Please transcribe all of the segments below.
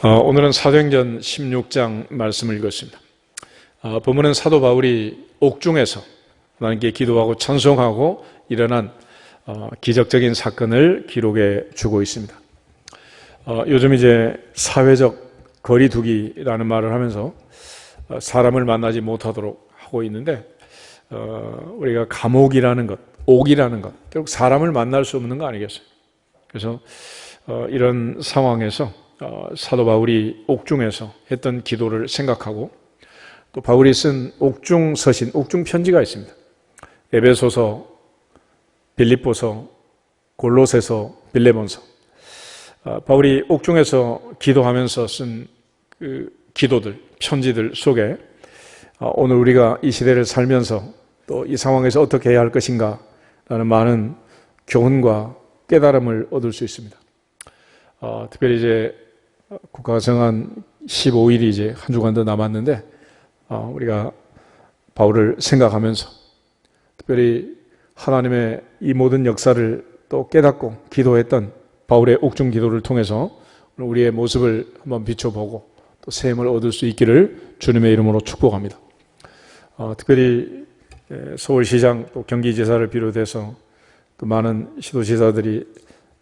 오늘은 사도행전 16장 말씀을 읽었습니다. 본문은 사도 바울이 옥중에서 하나님께 기도하고 찬송하고 일어난 기적적인 사건을 기록해 주고 있습니다. 요즘 이제 사회적 거리두기라는 말을 하면서 사람을 만나지 못하도록 하고 있는데, 우리가 감옥이라는 것, 옥이라는 것, 결국 사람을 만날 수 없는 거 아니겠어요? 그래서 이런 상황에서 사도 바울이 옥중에서 했던 기도를 생각하고, 또 바울이 쓴 옥중 서신, 옥중 편지가 있습니다. 에베소서, 빌립보서, 골로새서, 빌레몬서. 바울이 옥중에서 기도하면서 쓴 그 기도들, 편지들 속에 오늘 우리가 이 시대를 살면서 또 이 상황에서 어떻게 해야 할 것인가 라는 많은 교훈과 깨달음을 얻을 수 있습니다. 특별히 이제 국가가 정한 15일이 이제 한 주간 더 남았는데, 우리가 바울을 생각하면서 특별히 하나님의 이 모든 역사를 또 깨닫고 기도했던 바울의 옥중 기도를 통해서 우리의 모습을 한번 비춰보고 또 새 힘을 얻을 수 있기를 주님의 이름으로 축복합니다. 특별히 서울시장 또 경기지사를 비롯해서 그 많은 시도지사들이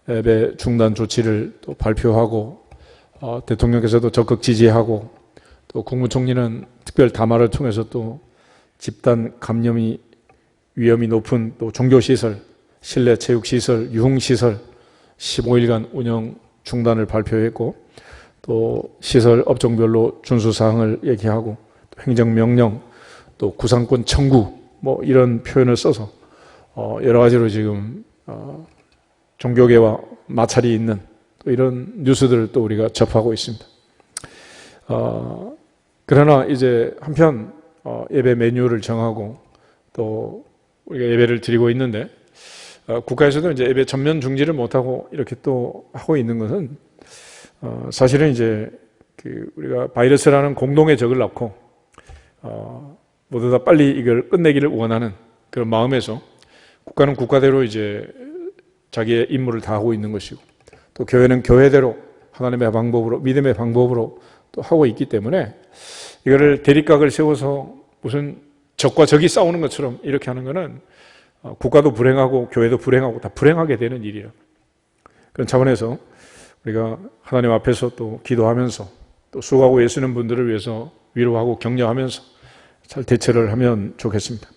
예배 중단 조치를 또 발표하고, 대통령께서도 적극 지지하고, 또 국무총리는 특별 담화를 통해서 또 집단 감염이 위험이 높은 또 종교시설, 실내 체육시설, 유흥시설 15일간 운영 중단을 발표했고, 또 시설 업종별로 준수사항을 얘기하고, 또 행정명령, 또 구상권 청구 뭐 이런 표현을 써서 여러 가지로 지금 종교계와 마찰이 있는 또 이런 뉴스들을 또 우리가 접하고 있습니다. 그러나 이제 한편 예배 메뉴를 정하고 또 우리가 예배를 드리고 있는데, 국가에서도 이제 예배 전면 중지를 못하고 이렇게 또 하고 있는 것은 사실은 이제 우리가 바이러스라는 공동의 적을 낳고 모두 다 빨리 이걸 끝내기를 원하는 그런 마음에서 국가는 국가대로 이제 자기의 임무를 다하고 있는 것이고, 또 교회는 교회대로 하나님의 방법으로, 믿음의 방법으로 또 하고 있기 때문에 이거를 대립각을 세워서 무슨 적과 적이 싸우는 것처럼 이렇게 하는 것은 국가도 불행하고 교회도 불행하고 다 불행하게 되는 일이에요. 그런 차원에서 우리가 하나님 앞에서 또 기도하면서 또 수고하고 애쓰는 분들을 위해서 위로하고 격려하면서 잘 대처를 하면 좋겠습니다.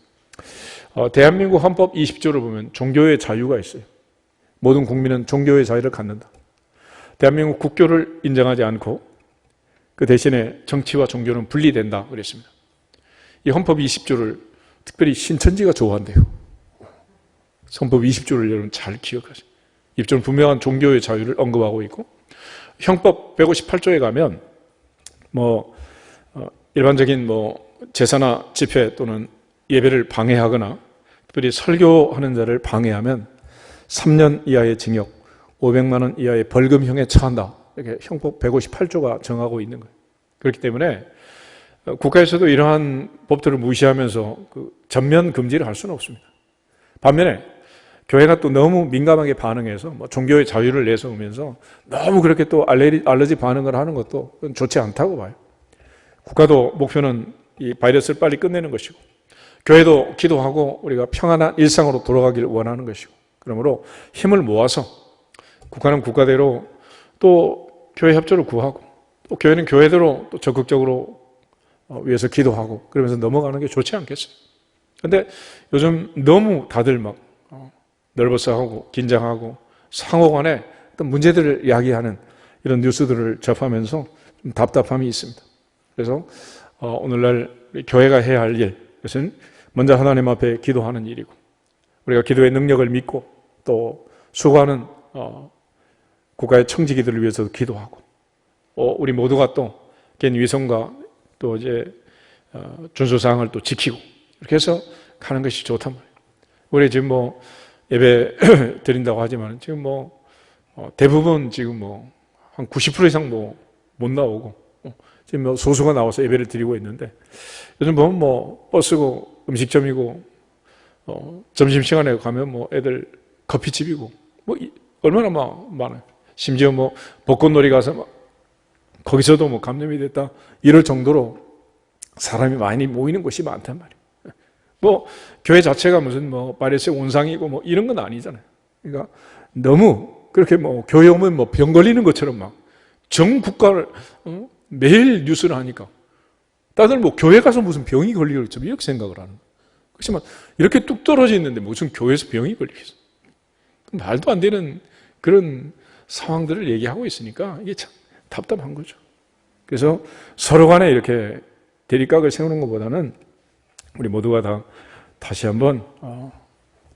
대한민국 헌법 20조를 보면 종교의 자유가 있어요. 모든 국민은 종교의 자유를 갖는다. 대한민국 국교를 인정하지 않고 그 대신에 정치와 종교는 분리된다 그랬습니다. 이 헌법 20조를 특별히 신천지가 좋아한대요. 헌법 20조를 여러분 잘 기억하세요. 20조는 분명한 종교의 자유를 언급하고 있고, 형법 158조에 가면 일반적인 제사나 집회 또는 예배를 방해하거나 특별히 설교하는 자를 방해하면 3년 이하의 징역, 500만 원 이하의 벌금형에 처한다. 이렇게 형법 158조가 정하고 있는 거예요. 그렇기 때문에 국가에서도 이러한 법들을 무시하면서 전면 금지를 할 수는 없습니다. 반면에 교회가 또 너무 민감하게 반응해서 종교의 자유를 내세우면서 너무 그렇게 또 알러지 반응을 하는 것도 좋지 않다고 봐요. 국가도 목표는 이 바이러스를 빨리 끝내는 것이고, 교회도 기도하고 우리가 평안한 일상으로 돌아가기를 원하는 것이고, 그러므로 힘을 모아서 국가는 국가대로 또 교회 협조를 구하고, 또 교회는 교회대로 또 적극적으로 위해서 기도하고 그러면서 넘어가는 게 좋지 않겠어요? 그런데 요즘 너무 다들 널버스하고 긴장하고 상호 간에 어떤 문제들을 야기하는 이런 뉴스들을 접하면서 좀 답답함이 있습니다. 그래서 오늘날 교회가 해야 할 일, 그것은 먼저 하나님 앞에 기도하는 일이고, 우리가 기도의 능력을 믿고 또 수고하는 국가의 청지기들을 위해서도 기도하고, 우리 모두가 또 개인 위생과 또 이제 준수사항을 또 지키고 이렇게 해서 가는 것이 좋단 말이에요. 우리 지금 예배 드린다고 하지만 지금 대부분 지금 한 90% 이상 못 나오고, 지금 소수가 나와서 예배를 드리고 있는데, 요즘 보면 버스고 음식점이고 점심시간에 가면 애들 커피집이고 얼마나 많아요. 심지어 벚꽃놀이 가서 거기서도 뭐 감염이 됐다 이럴 정도로 사람이 많이 모이는 곳이 많단 말이에요. 뭐 교회 자체가 무슨 뭐 파리스의 온상이고 뭐 이런 건 아니잖아요. 그러니까 너무 그렇게 뭐 교회 오면 뭐 병 걸리는 것처럼 막 전 국가를 매일 뉴스를 하니까 다들 뭐 교회 가서 무슨 병이 걸리겠죠 이렇게 생각을 하는 거예요. 그렇지만 이렇게 뚝 떨어져 있는데 무슨 교회에서 병이 걸리겠어? 말도 안 되는 그런 상황들을 얘기하고 있으니까 이게 참 답답한 거죠. 그래서 서로 간에 이렇게 대립각을 세우는 것보다는 우리 모두가 다 다시 한번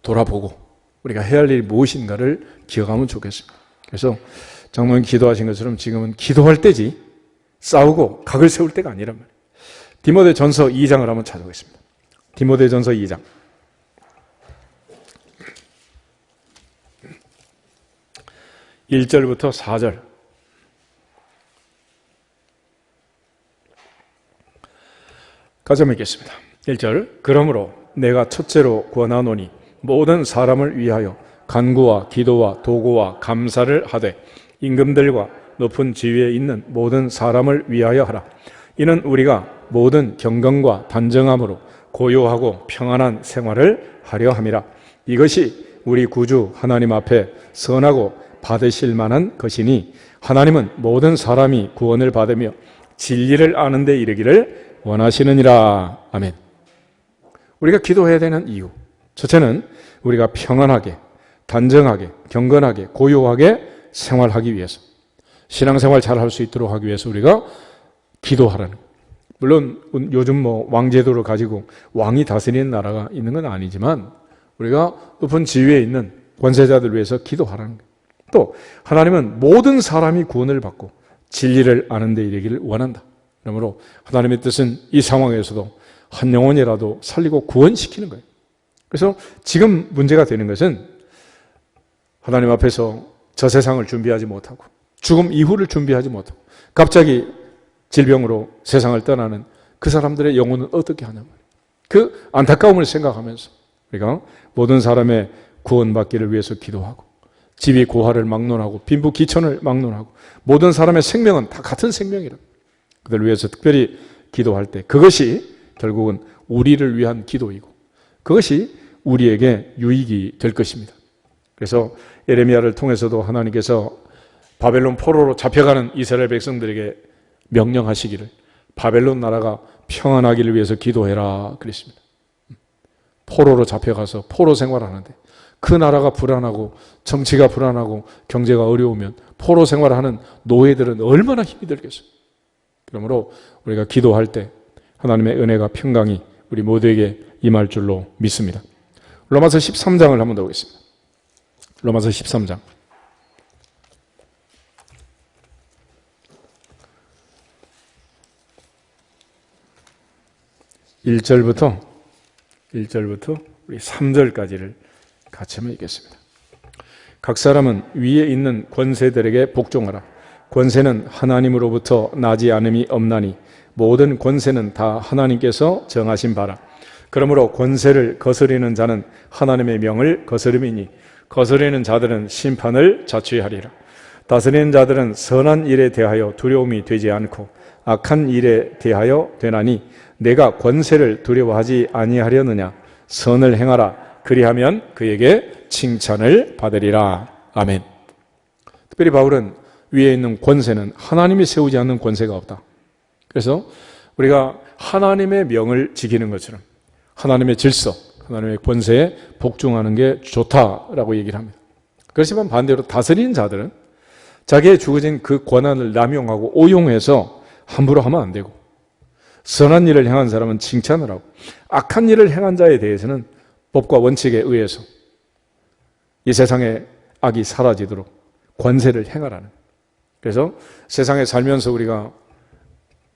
돌아보고 우리가 해야 할 일이 무엇인가를 기억하면 좋겠습니다. 그래서 장로님 기도하신 것처럼 지금은 기도할 때지 싸우고 각을 세울 때가 아니란 말이에요. 디모데전서 2장을 한번 찾아보겠습니다. 디모데전서 2장 1절부터 4절 같이 한번 읽겠습니다. 1절 그러므로 내가 첫째로 권하노니 모든 사람을 위하여 간구와 기도와 도구와 감사를 하되 임금들과 높은 지위에 있는 모든 사람을 위하여 하라. 이는 우리가 모든 경건과 단정함으로 고요하고 평안한 생활을 하려 함이라. 이것이 우리 구주 하나님 앞에 선하고 받으실 만한 것이니 하나님은 모든 사람이 구원을 받으며 진리를 아는 데 이르기를 원하시느니라. 아멘. 우리가 기도해야 되는 이유 첫째는 우리가 평안하게 단정하게 경건하게 고요하게 생활하기 위해서 신앙생활 잘 할 수 있도록 하기 위해서 우리가 기도하라는 거예요. 물론 요즘 뭐 왕제도를 가지고 왕이 다스리는 나라가 있는 건 아니지만 우리가 높은 지위에 있는 권세자들 위해서 기도하라는 거예요. 또 하나님은 모든 사람이 구원을 받고 진리를 아는 데 이르기를 원한다. 그러므로 하나님의 뜻은 이 상황에서도 한 영혼이라도 살리고 구원시키는 거예요. 그래서 지금 문제가 되는 것은 하나님 앞에서 저 세상을 준비하지 못하고 죽음 이후를 준비하지 못하고 갑자기 질병으로 세상을 떠나는 그 사람들의 영혼은 어떻게 하냐 말이에요. 그 안타까움을 생각하면서 우리가 모든 사람의 구원받기를 위해서 기도하고 지위 고하를 막론하고 빈부 기천을 막론하고 모든 사람의 생명은 다 같은 생명이라 그들을 위해서 특별히 기도할 때 그것이 결국은 우리를 위한 기도이고 그것이 우리에게 유익이 될 것입니다. 그래서 예레미야를 통해서도 하나님께서 바벨론 포로로 잡혀가는 이스라엘 백성들에게 명령하시기를 바벨론 나라가 평안하기를 위해서 기도해라 그랬습니다. 포로로 잡혀가서 포로 생활하는데 그 나라가 불안하고 정치가 불안하고 경제가 어려우면 포로 생활하는 노예들은 얼마나 힘이 들겠어요. 그러므로 우리가 기도할 때 하나님의 은혜가 평강이 우리 모두에게 임할 줄로 믿습니다. 로마서 13장을 한번 더 보겠습니다. 로마서 13장 1절부터 우리 3절까지를 같이 한번 읽겠습니다. 각 사람은 위에 있는 권세들에게 복종하라. 권세는 하나님으로부터 나지 않음이 없나니 모든 권세는 다 하나님께서 정하신 바라. 그러므로 권세를 거스리는 자는 하나님의 명을 거스름이니 거스리는 자들은 심판을 자취하리라. 다스리는 자들은 선한 일에 대하여 두려움이 되지 않고 악한 일에 대하여 되나니 내가 권세를 두려워하지 아니하려느냐. 선을 행하라. 그리하면 그에게 칭찬을 받으리라. 아멘. 특별히 바울은 위에 있는 권세는 하나님이 세우지 않는 권세가 없다. 그래서 우리가 하나님의 명을 지키는 것처럼 하나님의 질서, 하나님의 권세에 복종하는 게 좋다라고 얘기를 합니다. 그렇지만 반대로 다스리는 자들은 자기의 주어진 그 권한을 남용하고 오용해서 함부로 하면 안 되고 선한 일을 행한 사람은 칭찬을 하고 악한 일을 행한 자에 대해서는 법과 원칙에 의해서 이 세상에 악이 사라지도록 권세를 행하라는. 그래서 세상에 살면서 우리가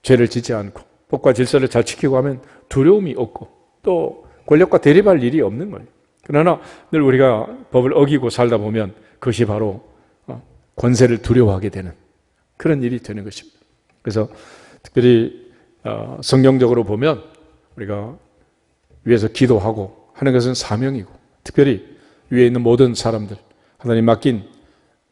죄를 짓지 않고 법과 질서를 잘 지키고 하면 두려움이 없고 또 권력과 대립할 일이 없는 거예요. 그러나 늘 우리가 법을 어기고 살다 보면 그것이 바로 권세를 두려워하게 되는 그런 일이 되는 것입니다. 그래서 특별히 성경적으로 보면 우리가 위에서 기도하고 하는 것은 사명이고 특별히 위에 있는 모든 사람들 하나님 맡긴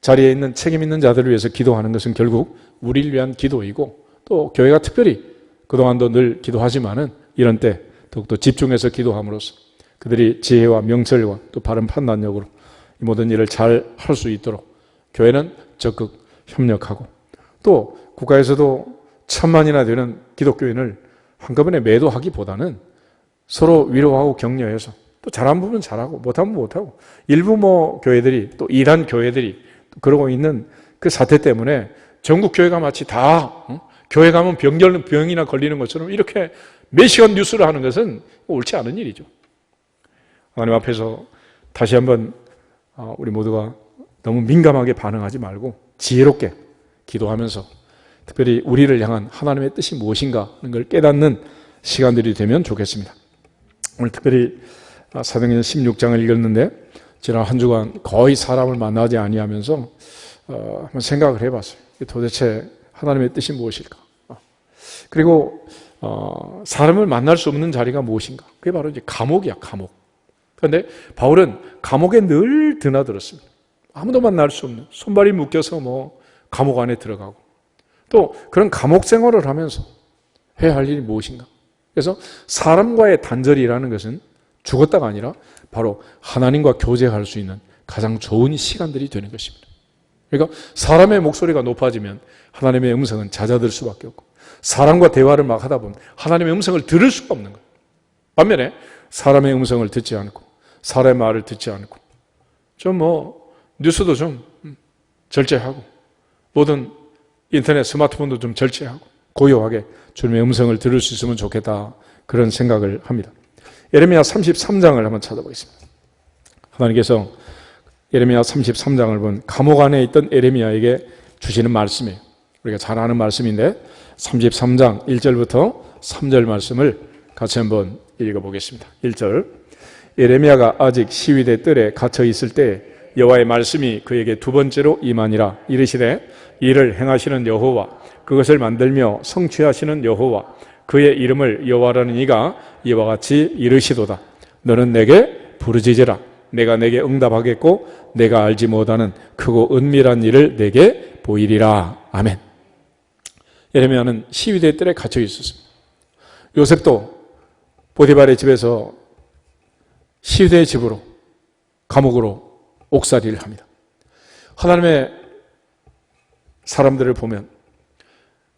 자리에 있는 책임 있는 자들을 위해서 기도하는 것은 결국 우리를 위한 기도이고, 또 교회가 특별히 그동안도 늘 기도하지만은 이런 때 더욱더 집중해서 기도함으로써 그들이 지혜와 명철과 또 바른 판단력으로 이 모든 일을 잘 할 수 있도록 교회는 적극 협력하고, 또 국가에서도 1000만이나 되는 기독교인을 한꺼번에 매도하기보다는 서로 위로하고 격려해서 또 잘한 부분 잘하고 못하면 못하고, 일부 교회들이 또 이단 교회들이 그러고 있는 그 사태 때문에 전국 교회가 마치 다 교회 가면 병이나 걸리는 것처럼 이렇게 몇 시간 뉴스를 하는 것은 옳지 않은 일이죠. 하나님 앞에서 다시 한번 우리 모두가 너무 민감하게 반응하지 말고 지혜롭게 기도하면서 특별히 우리를 향한 하나님의 뜻이 무엇인가 하는 걸 깨닫는 시간들이 되면 좋겠습니다. 오늘 특별히 사도행전 16장을 읽었는데 지난 한 주간 거의 사람을 만나지 아니하면서 한번 생각을 해봤어요. 도대체 하나님의 뜻이 무엇일까? 그리고 사람을 만날 수 없는 자리가 무엇인가? 그게 바로 이제 감옥이야, 감옥. 그런데 바울은 감옥에 늘 드나들었습니다. 아무도 만날 수 없는, 손발이 묶여서 감옥 안에 들어가고, 또 그런 감옥 생활을 하면서 해야 할 일이 무엇인가? 그래서 사람과의 단절이라는 것은 죽었다가 아니라 바로 하나님과 교제할 수 있는 가장 좋은 시간들이 되는 것입니다. 그러니까 사람의 목소리가 높아지면 하나님의 음성은 잦아들 수밖에 없고, 사람과 대화를 막 하다 보면 하나님의 음성을 들을 수가 없는 거예요. 반면에 사람의 음성을 듣지 않고 사람의 말을 듣지 않고 좀 뉴스도 좀 절제하고 모든 인터넷 스마트폰도 좀 절제하고 고요하게 주님의 음성을 들을 수 있으면 좋겠다, 그런 생각을 합니다. 예레미야 33장을 한번 찾아보겠습니다. 하나님께서 예레미야 33장을 본 감옥 안에 있던 예레미야에게 주시는 말씀이에요. 우리가 잘 아는 말씀인데 33장 1절부터 3절 말씀을 같이 한번 읽어보겠습니다. 1절, 예레미야가 아직 시위대 뜰에 갇혀 있을 때 여호와의 말씀이 그에게 두 번째로 임하니라. 이르시되 이를 행하시는 여호와, 그것을 만들며 성취하시는 여호와, 그의 이름을 여호와라는 이가 이와 같이 이르시도다. 너는 내게 부르짖으라. 내가 내게 응답하겠고 내가 알지 못하는 크고 은밀한 일을 내게 보이리라. 아멘. 예레미야는 시위대 뜰에 갇혀 있었습니다. 요셉도 보디발의 집에서 시위대의 집으로, 감옥으로 옥살이를 합니다. 하나님의 사람들을 보면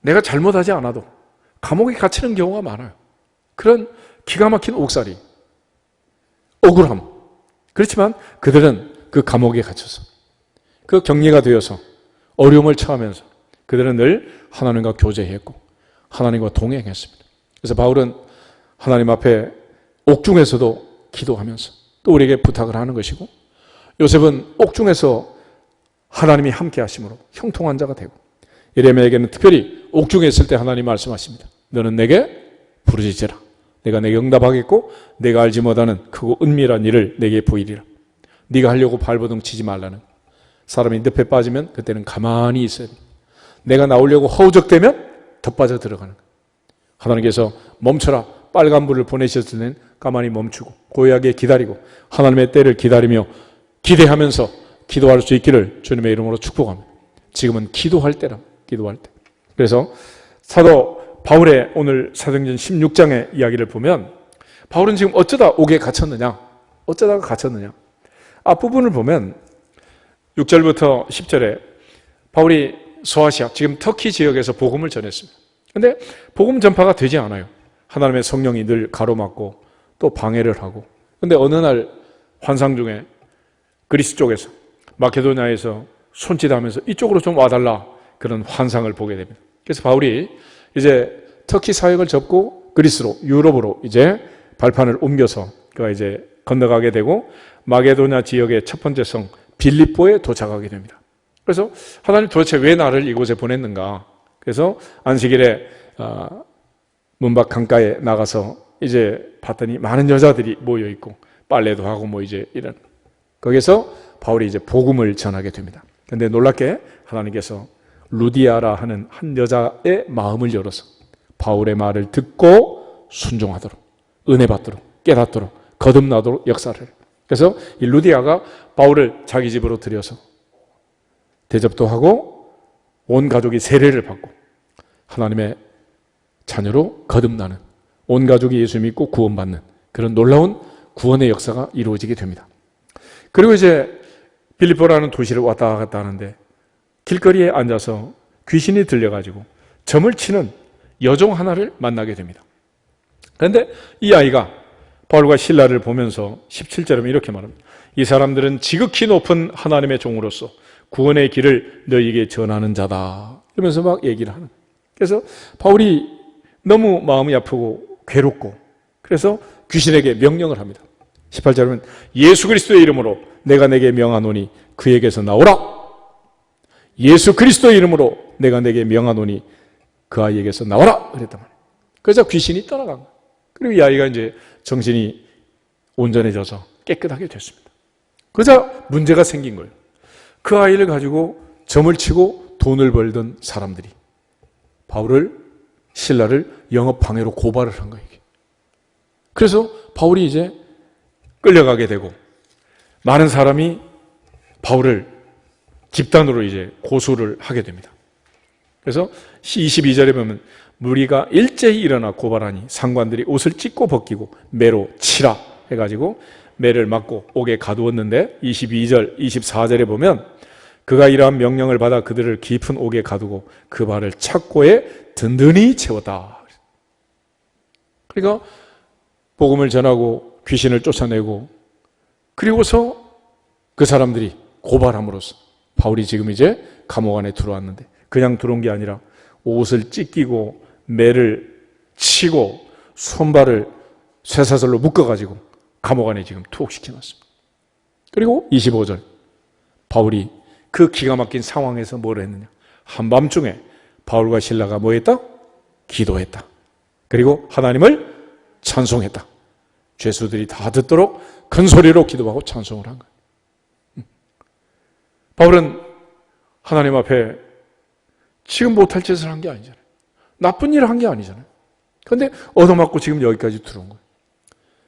내가 잘못하지 않아도 감옥에 갇히는 경우가 많아요. 그런 기가 막힌 옥살이, 억울함. 그렇지만 그들은 그 감옥에 갇혀서, 그 격리가 되어서 어려움을 처하면서 그들은 늘 하나님과 교제했고 하나님과 동행했습니다. 그래서 바울은 하나님 앞에 옥중에서도 기도하면서 또 우리에게 부탁을 하는 것이고, 요셉은 옥중에서 하나님이 함께 하심으로 형통한 자가 되고, 예레미야에게는 특별히 옥중에 있을 때 하나님 말씀하십니다. 너는 내게 부르짖으라. 내가 내게 응답하겠고 내가 알지 못하는 크고 은밀한 일을 내게 보이리라. 네가 하려고 발버둥 치지 말라는, 사람이 늪에 빠지면 그때는 가만히 있어야 됩니다. 내가 나오려고 허우적대면 더 빠져 들어가는 거예요. 하나님께서 멈춰라, 빨간불을 보내셨을 때는 가만히 멈추고 고요하게 기다리고 하나님의 때를 기다리며 기대하면서 기도할 수 있기를 주님의 이름으로 축복합니다. 지금은 기도할 때라, 기도할 때. 그래서 사도 바울의 오늘 사도행전 16장의 이야기를 보면 바울은 지금 어쩌다 옥에 갇혔느냐, 어쩌다가 갇혔느냐. 앞부분을 보면 6절부터 10절에 바울이 소아시아, 지금 터키 지역에서 복음을 전했습니다. 그런데 복음 전파가 되지 않아요. 하나님의 성령이 늘 가로막고 또 방해를 하고. 그런데 어느 날 환상 중에 그리스 쪽에서, 마케도니아에서 손짓하면서 이쪽으로 좀 와달라, 그런 환상을 보게 됩니다. 그래서 바울이 이제 터키 사역을 접고 그리스로, 유럽으로 이제 발판을 옮겨서 그가 이제 건너가게 되고 마게도냐 지역의 첫 번째 성 빌립보에 도착하게 됩니다. 그래서 하나님 도대체 왜 나를 이곳에 보냈는가? 그래서 안식일에 문밖 강가에 나가서 이제 봤더니 많은 여자들이 모여 있고 빨래도 하고 이제 이런, 거기서 바울이 이제 복음을 전하게 됩니다. 그런데 놀랍게 하나님께서 루디아라 하는 한 여자의 마음을 열어서 바울의 말을 듣고 순종하도록, 은혜 받도록, 깨닫도록, 거듭나도록 역사를 해요. 그래서 이 루디아가 바울을 자기 집으로 들여서 대접도 하고 온 가족이 세례를 받고 하나님의 자녀로 거듭나는, 온 가족이 예수 믿고 구원받는 그런 놀라운 구원의 역사가 이루어지게 됩니다. 그리고 이제 빌립보라는 도시를 왔다 갔다 하는데 길거리에 앉아서 귀신이 들려가지고 점을 치는 여종 하나를 만나게 됩니다. 그런데 이 아이가 바울과 실라를 보면서 17절에 보면 이렇게 말합니다. 이 사람들은 지극히 높은 하나님의 종으로서 구원의 길을 너희에게 전하는 자다. 이러면서 막 얘기를 하는 거예요. 그래서 바울이 너무 마음이 아프고 괴롭고 그래서 귀신에게 명령을 합니다. 18절에 보면 예수 그리스도의 이름으로 내가 내게 명하노니 그에게서 나오라. 예수 그리스도의 이름으로 내가 내게 명하노니 그 아이에게서 나와라. 그랬단 말이에요. 그래서 귀신이 떠나간 거예요. 그리고 이 아이가 이제 정신이 온전해져서 깨끗하게 됐습니다. 그러자 문제가 생긴 거예요. 그 아이를 가지고 점을 치고 돈을 벌던 사람들이 바울을, 실라를 영업방해로 고발을 한 거예요. 그래서 바울이 이제 끌려가게 되고 많은 사람이 바울을 집단으로 이제 고소를 하게 됩니다. 그래서 22절에 보면 무리가 일제히 일어나 고발하니 상관들이 옷을 찢고 벗기고 매로 치라 해가지고 매를 맞고 옥에 가두었는데 22절, 24절에 보면 그가 이러한 명령을 받아 그들을 깊은 옥에 가두고 그 발을 착고에 든든히 채웠다. 그러니까 복음을 전하고 귀신을 쫓아내고 그리고서 그 사람들이 고발함으로써 바울이 지금 이제 감옥 안에 들어왔는데 그냥 들어온 게 아니라 옷을 찢기고 매를 치고 손발을 쇠사슬로 묶어가지고 감옥 안에 지금 투옥시켜놨습니다. 그리고 25절 바울이 그 기가 막힌 상황에서 뭘 했느냐. 한밤중에 바울과 실라가 뭐 했다? 기도했다. 그리고 하나님을 찬송했다. 죄수들이 다 듣도록 큰 소리로 기도하고 찬송을 한 거예요. 바울은 하나님 앞에 지금 못할 짓을 한 게 아니잖아요. 나쁜 일을 한 게 아니잖아요. 그런데 얻어맞고 지금 여기까지 들어온 거예요.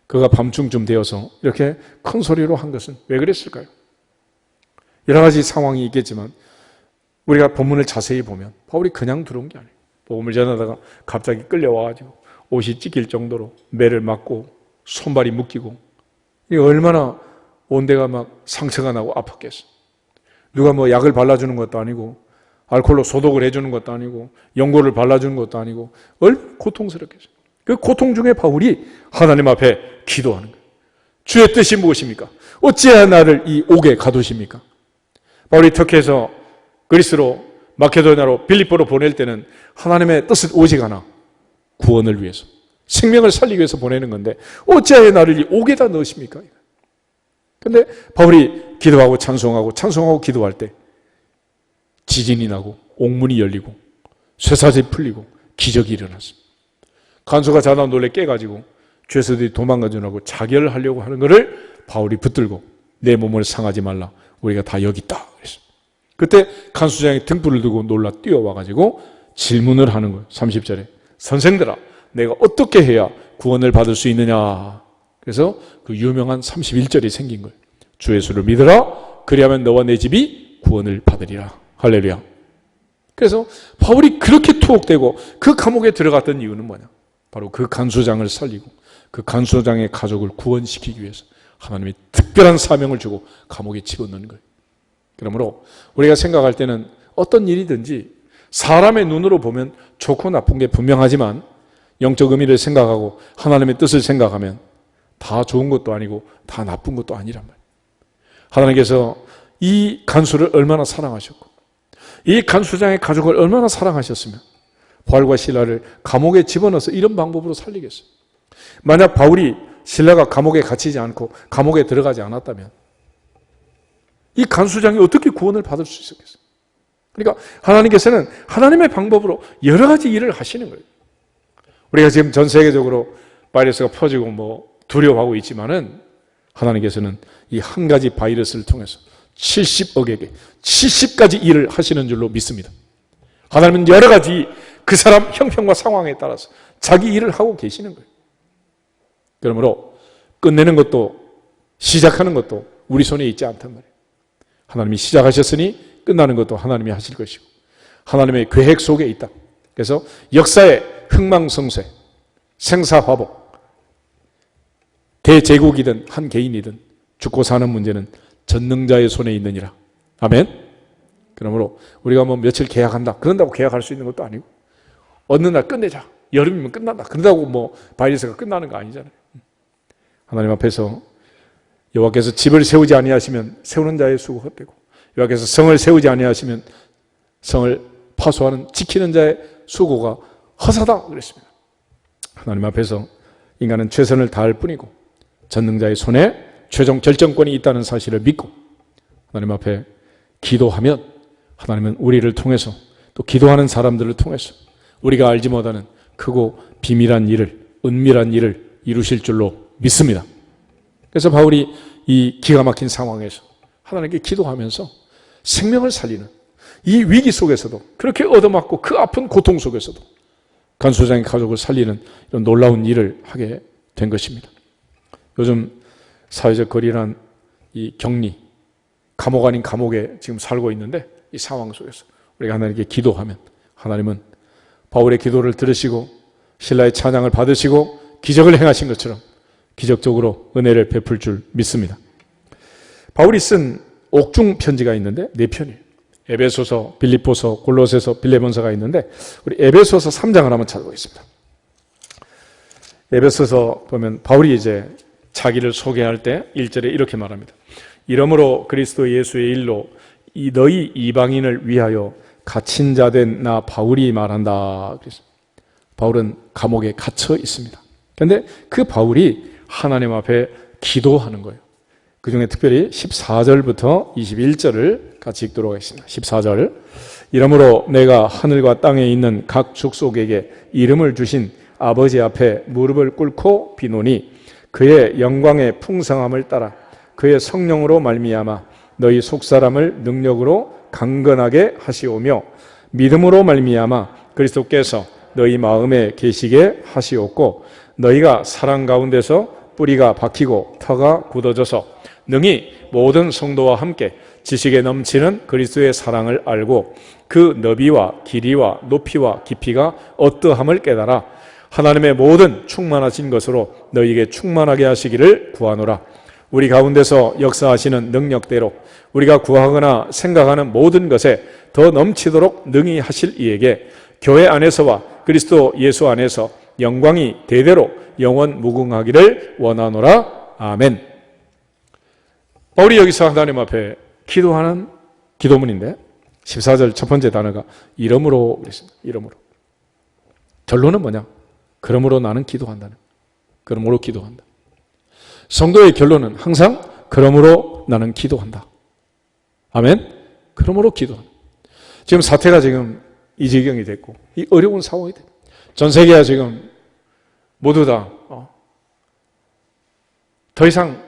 그가 밤중쯤 되어서 이렇게 큰 소리로 한 것은 왜 그랬을까요? 여러 가지 상황이 있겠지만 우리가 본문을 자세히 보면 바울이 그냥 들어온 게 아니에요. 복음을 전하다가 갑자기 끌려와가지고 옷이 찢길 정도로 매를 맞고 손발이 묶이고 이게 얼마나 온 데가 막 상처가 나고 아팠겠어. 누가 뭐 약을 발라주는 것도 아니고 알코올로 소독을 해주는 것도 아니고 연고를 발라주는 것도 아니고 얼마나 고통스럽겠어요. 그 고통 중에 바울이 하나님 앞에 기도하는 거예요. 주의 뜻이 무엇입니까? 어찌해야 나를 이 옥에 가두십니까? 바울이 터키에서 그리스로 마케도니아로 빌립보로 보낼 때는 하나님의 뜻은 오직 하나, 구원을 위해서 생명을 살리기 위해서 보내는 건데 어찌하여 나를 이 옥에다 넣으십니까? 그런데 바울이 기도하고 찬송하고 기도할 때 지진이 나고 옥문이 열리고 쇠사슬이 풀리고 기적이 일어났습니다. 간수가 자다 놀래 깨가지고 죄수들이 도망가주라고 자결하려고 하는 것을 바울이 붙들고 내 몸을 상하지 말라. 우리가 다 여기 있다. 그랬어요. 그때 간수장이 등불을 들고 놀라 뛰어와가지고 질문을 하는 거예요. 30절에 선생들아 내가 어떻게 해야 구원을 받을 수 있느냐. 그래서 그 유명한 31절이 생긴 거예요. 주 예수를 믿으라. 그리하면 너와 내 집이 구원을 받으리라. 할렐루야. 그래서 바울이 그렇게 투옥되고 그 감옥에 들어갔던 이유는 뭐냐. 바로 그 간수장을 살리고 그 간수장의 가족을 구원시키기 위해서 하나님이 특별한 사명을 주고 감옥에 집어넣는 거예요. 그러므로 우리가 생각할 때는 어떤 일이든지 사람의 눈으로 보면 좋고 나쁜 게 분명하지만 영적 의미를 생각하고 하나님의 뜻을 생각하면 다 좋은 것도 아니고 다 나쁜 것도 아니란 말이에요. 하나님께서 이 간수를 얼마나 사랑하셨고 이 간수장의 가족을 얼마나 사랑하셨으면 바울과 실라를 감옥에 집어넣어서 이런 방법으로 살리겠어요. 만약 바울이 실라가 감옥에 갇히지 않고 감옥에 들어가지 않았다면 이 간수장이 어떻게 구원을 받을 수 있었겠어요? 그러니까 하나님께서는 하나님의 방법으로 여러 가지 일을 하시는 거예요. 우리가 지금 전 세계적으로 바이러스가 퍼지고 뭐 두려워하고 있지만은 하나님께서는 이 한 가지 바이러스를 통해서 70억에게 70가지 일을 하시는 줄로 믿습니다. 하나님은 여러 가지 그 사람 형편과 상황에 따라서 자기 일을 하고 계시는 거예요. 그러므로 끝내는 것도 시작하는 것도 우리 손에 있지 않단 말이에요. 하나님이 시작하셨으니 끝나는 것도 하나님이 하실 것이고 하나님의 계획 속에 있다. 그래서 역사의 흥망성쇠, 생사화복, 대제국이든 한 개인이든 죽고 사는 문제는 전능자의 손에 있느니라. 아멘. 그러므로 우리가 뭐 며칠 계약한다 그런다고 계약할 수 있는 것도 아니고 어느 날 끝내자, 여름이면 끝난다 그런다고 뭐 바이러스가 끝나는 거 아니잖아요. 하나님 앞에서 여호와께서 집을 세우지 아니하시면 세우는 자의 수고 헛되고 여호와께서 성을 세우지 아니하시면 성을 파수하는 지키는 자의 수고가 허사다 그랬습니다. 하나님 앞에서 인간은 최선을 다할 뿐이고 전능자의 손에 최종 결정권이 있다는 사실을 믿고 하나님 앞에 기도하면 하나님은 우리를 통해서 또 기도하는 사람들을 통해서 우리가 알지 못하는 크고 비밀한 일을, 은밀한 일을 이루실 줄로 믿습니다. 그래서 바울이 이 기가 막힌 상황에서 하나님께 기도하면서 생명을 살리는 이 위기 속에서도 그렇게 얻어맞고 그 아픈 고통 속에서도 간수장의 가족을 살리는 이런 놀라운 일을 하게 된 것입니다. 요즘 사회적 거리란 이 격리, 감옥 아닌 감옥에 지금 살고 있는데 이 상황 속에서 우리가 하나님께 기도하면 하나님은 바울의 기도를 들으시고 신라의 찬양을 받으시고 기적을 행하신 것처럼 기적적으로 은혜를 베풀 줄 믿습니다. 바울이 쓴 옥중 편지가 있는데 4편이에요. 에베소서, 빌립보서, 골로새서, 빌레몬서가 있는데 우리 에베소서 3장을 한번 찾아보겠습니다. 에베소서 보면 바울이 이제 자기를 소개할 때 1절에 이렇게 말합니다. 이러므로 그리스도 예수의 일로 너희 이방인을 위하여 갇힌 자 된 나 바울이 말한다. 그래서 바울은 감옥에 갇혀 있습니다. 그런데 그 바울이 하나님 앞에 기도하는 거예요. 그 중에 특별히 14절부터 21절을 같이 읽도록 하겠습니다. 14절. 이러므로 내가 하늘과 땅에 있는 각 족속에게 이름을 주신 아버지 앞에 무릎을 꿇고 비노니 그의 영광의 풍성함을 따라 그의 성령으로 말미암아 너희 속사람을 능력으로 강건하게 하시오며 믿음으로 말미암아 그리스도께서 너희 마음에 계시게 하시옵고 너희가 사랑 가운데서 뿌리가 박히고 터가 굳어져서 능히 모든 성도와 함께 지식에 넘치는 그리스도의 사랑을 알고 그 너비와 길이와 높이와 깊이가 어떠함을 깨달아 하나님의 모든 충만하신 것으로 너희에게 충만하게 하시기를 구하노라. 우리 가운데서 역사하시는 능력대로 우리가 구하거나 생각하는 모든 것에 더 넘치도록 능히 하실 이에게 교회 안에서와 그리스도 예수 안에서 영광이 대대로 영원 무궁하기를 원하노라. 아멘. 바울이 여기서 하나님 앞에 기도하는 기도문인데 14절 첫 번째 단어가 이러므로 그랬습니다. 이러므로. 결론은 뭐냐? 그러므로 나는 기도한다는. 그러므로 기도한다. 성도의 결론은 항상 그러므로 나는 기도한다. 아멘. 그러므로 기도한다. 지금 사태가 지금 이 지경이 됐고 이 어려운 상황이 됐고 전 세계가 지금 모두 다 더 이상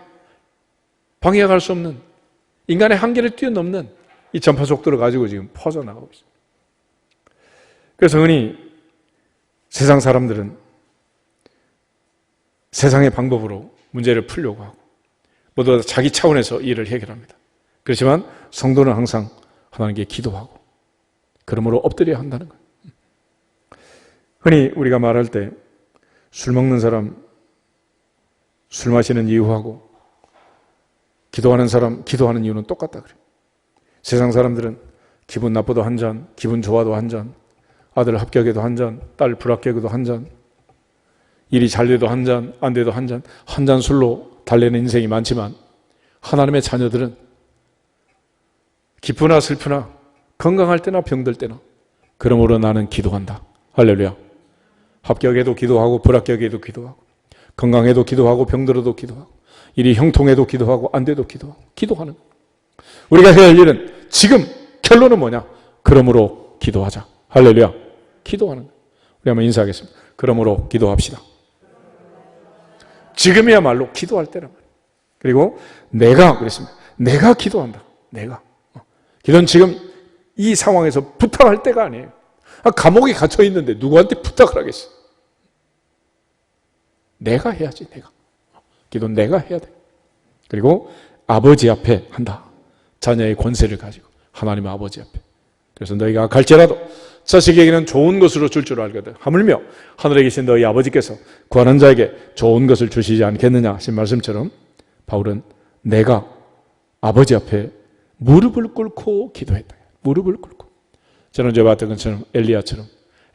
방해할 수 없는 인간의 한계를 뛰어넘는 이 전파 속도를 가지고 지금 퍼져나가고 있습니다. 그래서 흔히 세상 사람들은 세상의 방법으로 문제를 풀려고 하고 모두 다 자기 차원에서 일을 해결합니다. 그렇지만 성도는 항상 하나님께 기도하고 그러므로 엎드려야 한다는 거예요. 흔히 우리가 말할 때 술 먹는 사람 술 마시는 이유하고 기도하는 사람 기도하는 이유는 똑같다 그래요. 세상 사람들은 기분 나빠도 한 잔, 기분 좋아도 한 잔, 아들 합격해도 한 잔, 딸 불합격해도 한 잔, 일이 잘 돼도 한 잔, 안 돼도 한 잔, 한 잔 술로 달래는 인생이 많지만 하나님의 자녀들은 기쁘나 슬프나 건강할 때나 병들 때나 그러므로 나는 기도한다. 할렐루야. 합격해도 기도하고 불합격해도 기도하고 건강해도 기도하고 병들어도 기도하고 일이 형통해도 기도하고 안 돼도 기도하고 기도하는 우리가 해야 할 일은 지금 결론은 뭐냐? 그러므로 기도하자. 할렐루야. 기도하는 우리 한번 인사하겠습니다. 그러므로 기도합시다. 지금이야말로 기도할 때란 말이에요. 그리고 내가 그랬습니다. 내가 기도한다. 내가. 기도는 지금 이 상황에서 부탁할 때가 아니에요. 감옥에 갇혀 있는데 누구한테 부탁을 하겠어? 내가 해야지. 내가. 기도는 내가 해야 돼. 그리고 아버지 앞에 한다. 자녀의 권세를 가지고 하나님 아버지 앞에. 그래서 너희가 갈지라도 자식에게는 좋은 것으로 줄 줄 알거든. 하물며 하늘에 계신 너희 아버지께서 구하는 자에게 좋은 것을 주시지 않겠느냐 하신 말씀처럼 바울은 내가 아버지 앞에 무릎을 꿇고 기도했다. 무릎을 꿇고. 지난주에 봤던 것처럼 엘리야처럼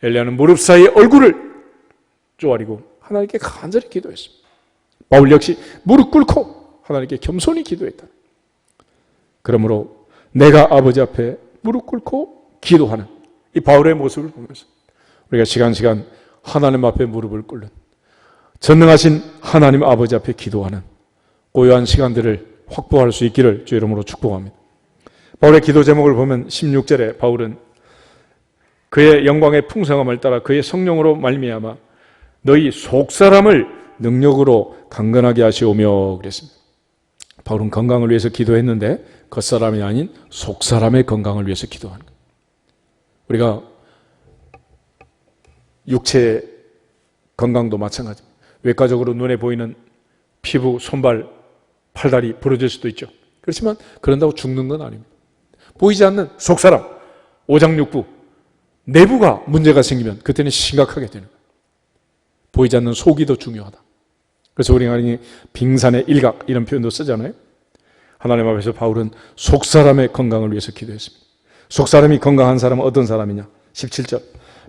엘리야는 무릎 사이에 얼굴을 쪼아리고 하나님께 간절히 기도했습니다. 바울 역시 무릎 꿇고 하나님께 겸손히 기도했다. 그러므로 내가 아버지 앞에 무릎 꿇고 기도하는 이 바울의 모습을 보면서 우리가 시간 하나님 앞에 무릎을 꿇는 전능하신 하나님 아버지 앞에 기도하는 고요한 시간들을 확보할 수 있기를 주 이름으로 축복합니다. 바울의 기도 제목을 보면 16절에 바울은 그의 영광의 풍성함을 따라 그의 성령으로 말미암아 너희 속사람을 능력으로 강건하게 하시오며 그랬습니다. 바울은 건강을 위해서 기도했는데 겉사람이 아닌 속사람의 건강을 위해서 기도하는 거예요. 우리가 육체의 건강도 마찬가지입니다. 외과적으로 눈에 보이는 피부, 손발, 팔다리 부러질 수도 있죠. 그렇지만 그런다고 죽는 건 아닙니다. 보이지 않는 속사람, 오장육부, 내부가 문제가 생기면 그때는 심각하게 되는 거예요. 보이지 않는 속이 더 중요하다. 그래서 우리가 빙산의 일각 이런 표현도 쓰잖아요. 하나님 앞에서 바울은 속사람의 건강을 위해서 기도했습니다. 속사람이 건강한 사람은 어떤 사람이냐? 17절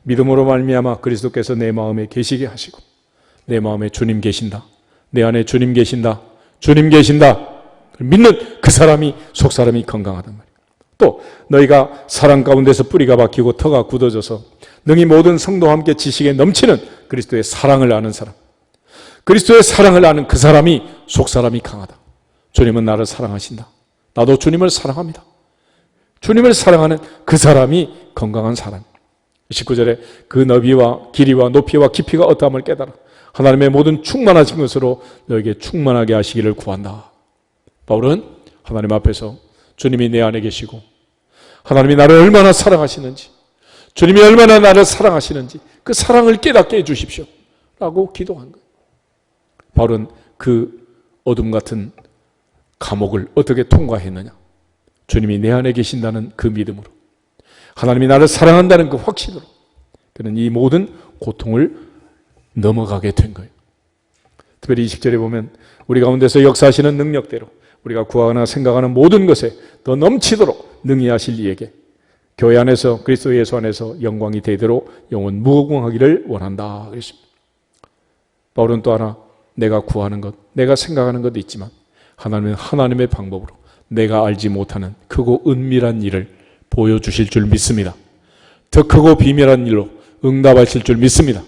믿음으로 말미암아 그리스도께서 내 마음에 계시게 하시고 내 마음에 주님 계신다. 내 안에 주님 계신다. 주님 계신다. 믿는 그 사람이 속사람이 건강하단 말이에요. 또 너희가 사랑 가운데서 뿌리가 박히고 터가 굳어져서 능히 모든 성도와 함께 지식에 넘치는 그리스도의 사랑을 아는 사람, 그리스도의 사랑을 아는 그 사람이 속사람이 강하다. 주님은 나를 사랑하신다. 나도 주님을 사랑합니다. 주님을 사랑하는 그 사람이 건강한 사람. 19절에 그 너비와 길이와 높이와 깊이가 어떠함을 깨달아 하나님의 모든 충만하신 것으로 너에게 충만하게 하시기를 구한다. 바울은 하나님 앞에서 주님이 내 안에 계시고 하나님이 나를 얼마나 사랑하시는지, 주님이 얼마나 나를 사랑하시는지 그 사랑을 깨닫게 해주십시오 라고 기도한 거예요. 바울은 그 어둠 같은 감옥을 어떻게 통과했느냐? 주님이 내 안에 계신다는 그 믿음으로, 하나님이 나를 사랑한다는 그 확신으로 그는 이 모든 고통을 넘어가게 된 거예요. 특별히 20절에 보면 우리 가운데서 역사하시는 능력대로 우리가 구하거나 생각하는 모든 것에 더 넘치도록 능히 하실 이에게 교회 안에서 그리스도 예수 안에서 영광이 되도록 영원 무궁하기를 원한다 그랬습니다. 바울은 또 하나 내가 구하는 것, 내가 생각하는 것도 있지만 하나님은 하나님의 방법으로 내가 알지 못하는 크고 은밀한 일을 보여주실 줄 믿습니다. 더 크고 비밀한 일로 응답하실 줄 믿습니다.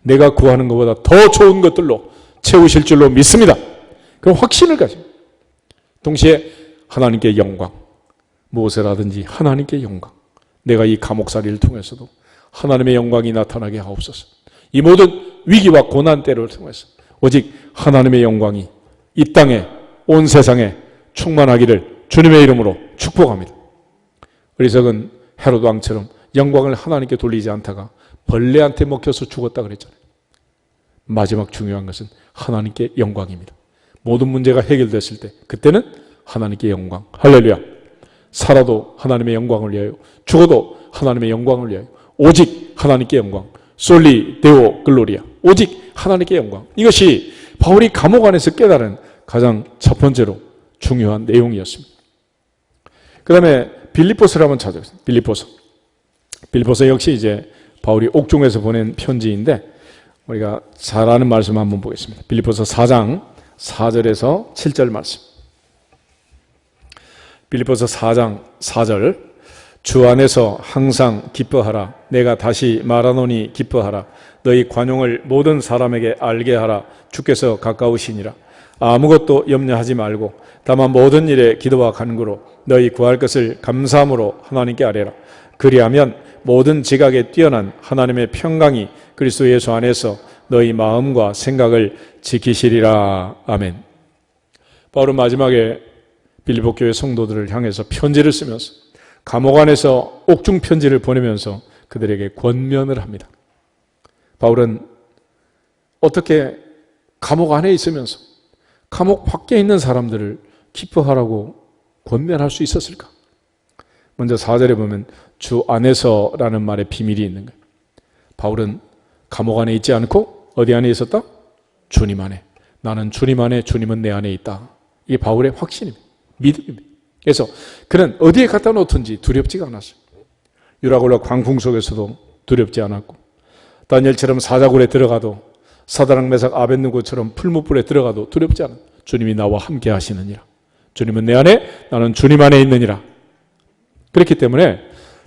내가 구하는 것보다 더 좋은 것들로 채우실 줄로 믿습니다. 그런 확신을 가집니다. 동시에 하나님께 영광, 무엇을 하든지 하나님께 영광, 내가 이 감옥살이를 통해서도 하나님의 영광이 나타나게 하옵소서. 이 모든 위기와 고난 때를 통해서 오직 하나님의 영광이 이 땅에 온 세상에 충만하기를 주님의 이름으로 축복합니다. 어리석은 헤롯 왕처럼 영광을 하나님께 돌리지 않다가 벌레한테 먹혀서 죽었다 그랬잖아요. 마지막 중요한 것은 하나님께 영광입니다. 모든 문제가 해결됐을 때 그때는 하나님께 영광. 할렐루야. 살아도 하나님의 영광을 위하여, 죽어도 하나님의 영광을 위하여, 오직 하나님께 영광. 솔리 데오 글로리아. 오직 하나님께 영광. 이것이 바울이 감옥 안에서 깨달은 가장 첫 번째로 중요한 내용이었습니다. 그 다음에 빌립보서를 한번 찾아보겠습니다. 빌립보서 역시 이제 바울이 옥중에서 보낸 편지인데 우리가 잘 아는 말씀 한번 보겠습니다. 빌립보서 4장 4절에서 7절 말씀. 빌립보서 4장 4절 주 안에서 항상 기뻐하라. 내가 다시 말하노니 기뻐하라. 너희 관용을 모든 사람에게 알게 하라. 주께서 가까우시니라. 아무것도 염려하지 말고 다만 모든 일에 기도와 간구로 너희 구할 것을 감사함으로 하나님께 아뢰라. 그리하면 모든 지각에 뛰어난 하나님의 평강이 그리스도 예수 안에서 너희 마음과 생각을 지키시리라. 아멘. 바울은 마지막에 빌립보 교회 성도들을 향해서 편지를 쓰면서 감옥 안에서 옥중 편지를 보내면서 그들에게 권면을 합니다. 바울은 어떻게 감옥 안에 있으면서 감옥 밖에 있는 사람들을 기뻐하라고 권면할 수 있었을까? 먼저 4절에 보면 주 안에서라는 말에 비밀이 있는 거예요. 바울은 감옥 안에 있지 않고 어디 안에 있었다? 주님 안에. 나는 주님 안에, 주님은 내 안에 있다. 이게 바울의 확신입니다. 믿음입니다. 그래서 그는 어디에 갖다 놓든지 두렵지가 않았어요. 유라굴라 광풍 속에서도 두렵지 않았고, 다니엘처럼 사자굴에 들어가도, 사드락 메삭 아벳느고처럼 풀무불에 들어가도 두렵지 않았어요. 주님이 나와 함께 하시느니라. 주님은 내 안에, 나는 주님 안에 있느니라. 그렇기 때문에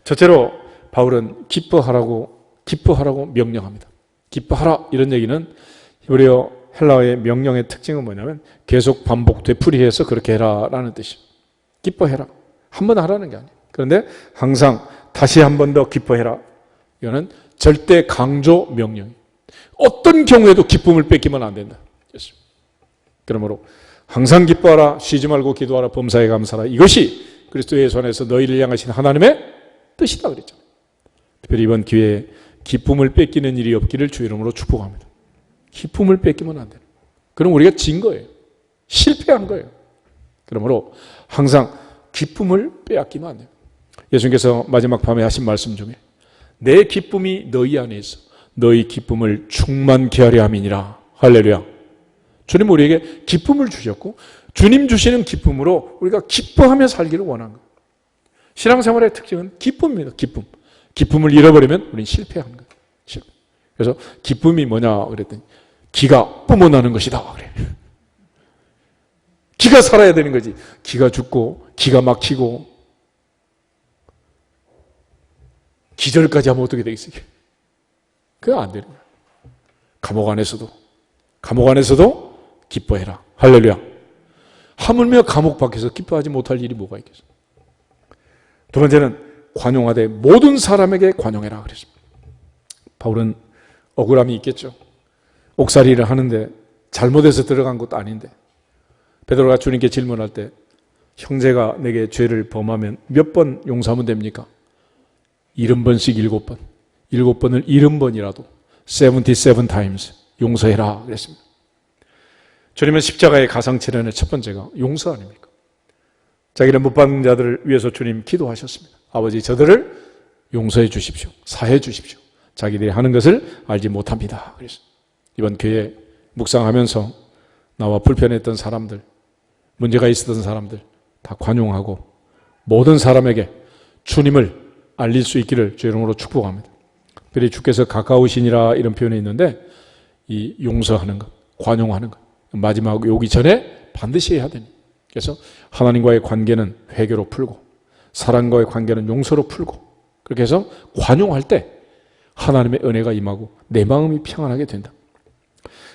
첫째로 바울은 기뻐하라고 명령합니다. 기뻐하라, 이런 얘기는 히브리어 헬라어의 명령의 특징은 뭐냐면 계속 반복 되풀이해서 그렇게 해라라는 뜻이에요. 기뻐해라. 한 번 하라는 게 아니에요. 그런데 항상 다시 한 번 더 기뻐해라. 이거는 절대 강조 명령이에요. 어떤 경우에도 기쁨을 뺏기면 안 된다. 그러므로 항상 기뻐하라, 쉬지 말고 기도하라, 범사에 감사하라. 이것이 그리스도의 손에서 너희를 향하신 하나님의 뜻이다 그랬잖아요. 특별히 이번 기회에 기쁨을 뺏기는 일이 없기를 주 이름으로 축복합니다. 기쁨을 뺏기면 안 돼요. 그럼 우리가 진 거예요. 실패한 거예요. 그러므로 항상 기쁨을 빼앗기면 안 돼요. 예수님께서 마지막 밤에 하신 말씀 중에 내 기쁨이 너희 안에 있어 너희 기쁨을 충만케 하려 함이니라. 할렐루야. 주님 우리에게 기쁨을 주셨고 주님 주시는 기쁨으로 우리가 기뻐하며 살기를 원한 거예요. 신앙생활의 특징은 기쁨입니다. 기쁨을 잃어버리면 우리는 실패하는 거예요. 그래서 기쁨이 뭐냐 그랬더니 기가 뿜어나는 것이다 그래. 기가 살아야 되는 거지. 기가 죽고 기가 막히고 기절까지 하면 어떻게 되겠어요? 그거 안 되는 거예요. 감옥 안에서도 기뻐해라. 할렐루야. 하물며 감옥 밖에서 기뻐하지 못할 일이 뭐가 있겠어요? 두 번째는 관용하되 모든 사람에게 관용해라 그랬습니다. 바울은 억울함이 있겠죠. 옥살이를 하는데 잘못해서 들어간 것도 아닌데 베드로가 주님께 질문할 때 형제가 내게 죄를 범하면 몇 번 용서하면 됩니까? 70번씩 7번. 7번을 70번이라도 77 times 용서해라 그랬습니다. 주님은 십자가의 가상체련의 첫 번째가 용서 아닙니까? 자기를 못 받는 자들을 위해서 주님 기도하셨습니다. 아버지 저들을 용서해 주십시오. 사해 주십시오. 자기들이 하는 것을 알지 못합니다. 그래서 이번 교회 묵상하면서 나와 불편했던 사람들, 문제가 있었던 사람들 다 관용하고 모든 사람에게 주님을 알릴 수 있기를 주의 이름으로 축복합니다. 특별히 주께서 가까우시니라 이런 표현이 있는데 이 용서하는 것, 관용하는 것 마지막 오기 전에 반드시 해야 됩니다. 그래서 하나님과의 관계는 회개로 풀고 사랑과의 관계는 용서로 풀고 그렇게 해서 관용할 때 하나님의 은혜가 임하고 내 마음이 평안하게 된다.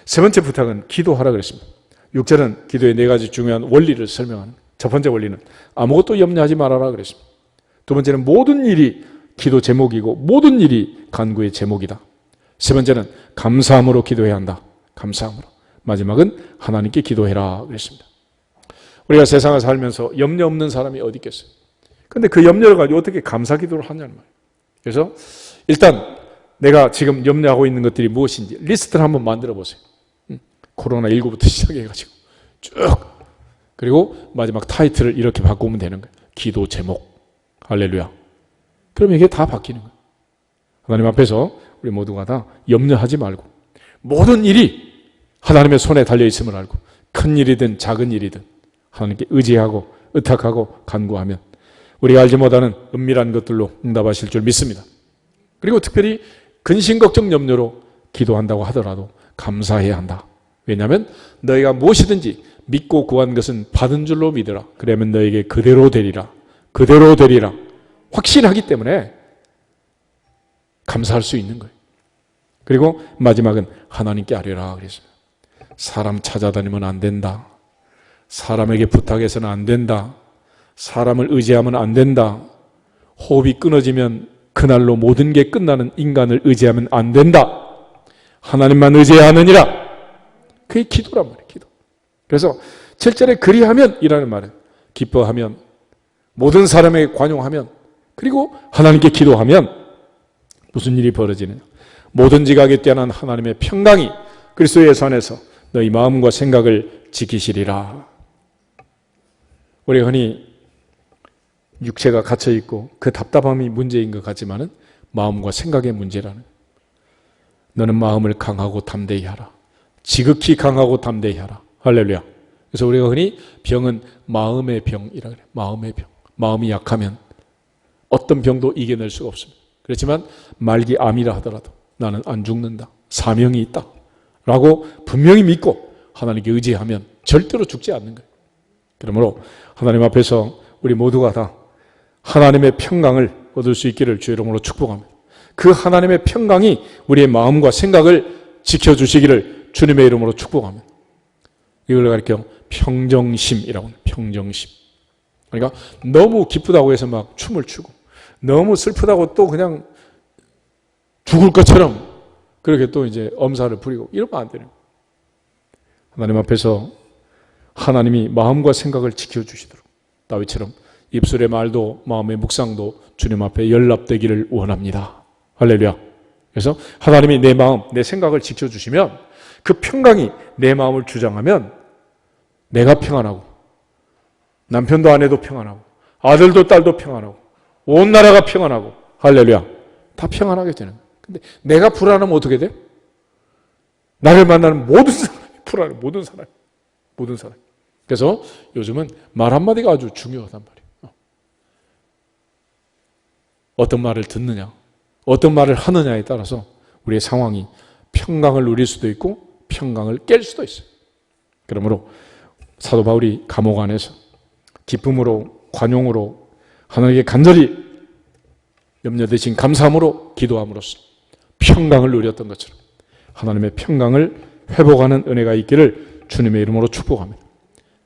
세 번째 부탁은 기도하라 그랬습니다. 6절은 기도의 네 가지 중요한 원리를 설명하는 거예요. 첫 번째 원리는 아무것도 염려하지 말아라 그랬습니다. 두 번째는 모든 일이 기도 제목이고 모든 일이 간구의 제목이다. 세 번째는 감사함으로 기도해야 한다. 감사함으로. 마지막은 하나님께 기도해라 그랬습니다. 우리가 세상을 살면서 염려 없는 사람이 어디 있겠어요? 그런데 그 염려를 가지고 어떻게 감사 기도를 하냐는 말이에요. 그래서 일단 내가 지금 염려하고 있는 것들이 무엇인지 리스트를 한번 만들어 보세요. 코로나19부터 시작해가지고 쭉 그리고 마지막 타이틀을 이렇게 바꾸면 되는 거예요. 기도 제목. 할렐루야. 그러면 이게 다 바뀌는 거예요. 하나님 앞에서 우리 모두가 다 염려하지 말고 모든 일이 하나님의 손에 달려있음을 알고 큰 일이든 작은 일이든 하나님께 의지하고 의탁하고 간구하면 우리가 알지 못하는 은밀한 것들로 응답하실 줄 믿습니다. 그리고 특별히 근심 걱정 염려로 기도한다고 하더라도 감사해야 한다. 왜냐하면 너희가 무엇이든지 믿고 구한 것은 받은 줄로 믿으라. 그러면 너에게 그대로 되리라. 그대로 되리라. 확신하기 때문에 감사할 수 있는 거예요. 그리고 마지막은 하나님께 아뢰라 그랬어요. 사람 찾아다니면 안 된다. 사람에게 부탁해서는 안 된다. 사람을 의지하면 안 된다. 호흡이 끊어지면 그날로 모든 게 끝나는 인간을 의지하면 안 된다. 하나님만 의지해야 하느니라. 그게 기도란 말이에요. 기도. 그래서 7절에 그리하면 이라는 말은 기뻐하면 모든 사람에게 관용하면 그리고 하나님께 기도하면 무슨 일이 벌어지느냐. 모든 지각에 뛰어난 하나님의 평강이 그리스도의 손에서 너희 마음과 생각을 지키시리라. 우리 흔히 육체가 갇혀 있고 그 답답함이 문제인 것 같지만은 마음과 생각의 문제라는. 너는 마음을 강하고 담대히 하라. 지극히 강하고 담대히 하라. 할렐루야. 그래서 우리가 흔히 병은 마음의 병이라 그래요. 마음의 병. 마음이 약하면 어떤 병도 이겨낼 수가 없습니다. 그렇지만 말기 암이라 하더라도 나는 안 죽는다. 사명이 있다. 라고 분명히 믿고 하나님께 의지하면 절대로 죽지 않는 거예요. 그러므로 하나님 앞에서 우리 모두가 다 하나님의 평강을 얻을 수 있기를 주의 이름으로 축복합니다. 그 하나님의 평강이 우리의 마음과 생각을 지켜주시기를 주님의 이름으로 축복합니다. 이걸 가리켜 평정심이라고 합니다. 평정심. 그러니까 너무 기쁘다고 해서 막 춤을 추고 너무 슬프다고 또 그냥 죽을 것처럼 그렇게 또 이제 엄살을 부리고 이러면 안 되는 거예요. 하나님 앞에서 하나님이 마음과 생각을 지켜주시도록 다윗처럼 입술의 말도 마음의 묵상도 주님 앞에 연락되기를 원합니다. 할렐루야. 그래서 하나님이 내 마음, 내 생각을 지켜주시면 그 평강이 내 마음을 주장하면 내가 평안하고 남편도 아내도 평안하고 아들도 딸도 평안하고 온 나라가 평안하고 할렐루야. 다 평안하게 되는 거예요. 근데 내가 불안하면 어떻게 돼? 나를 만나는 모든 사람이 불안해. 모든 사람. 그래서 요즘은 말 한마디가 아주 중요하단 말이에요. 어떤 말을 듣느냐, 어떤 말을 하느냐에 따라서 우리의 상황이 평강을 누릴 수도 있고 평강을 깰 수도 있어요. 그러므로 사도 바울이 감옥 안에서 기쁨으로 관용으로 하나님께 간절히 염려되신 감사함으로 기도함으로써 평강을 누렸던 것처럼 하나님의 평강을 회복하는 은혜가 있기를 주님의 이름으로 축복합니다.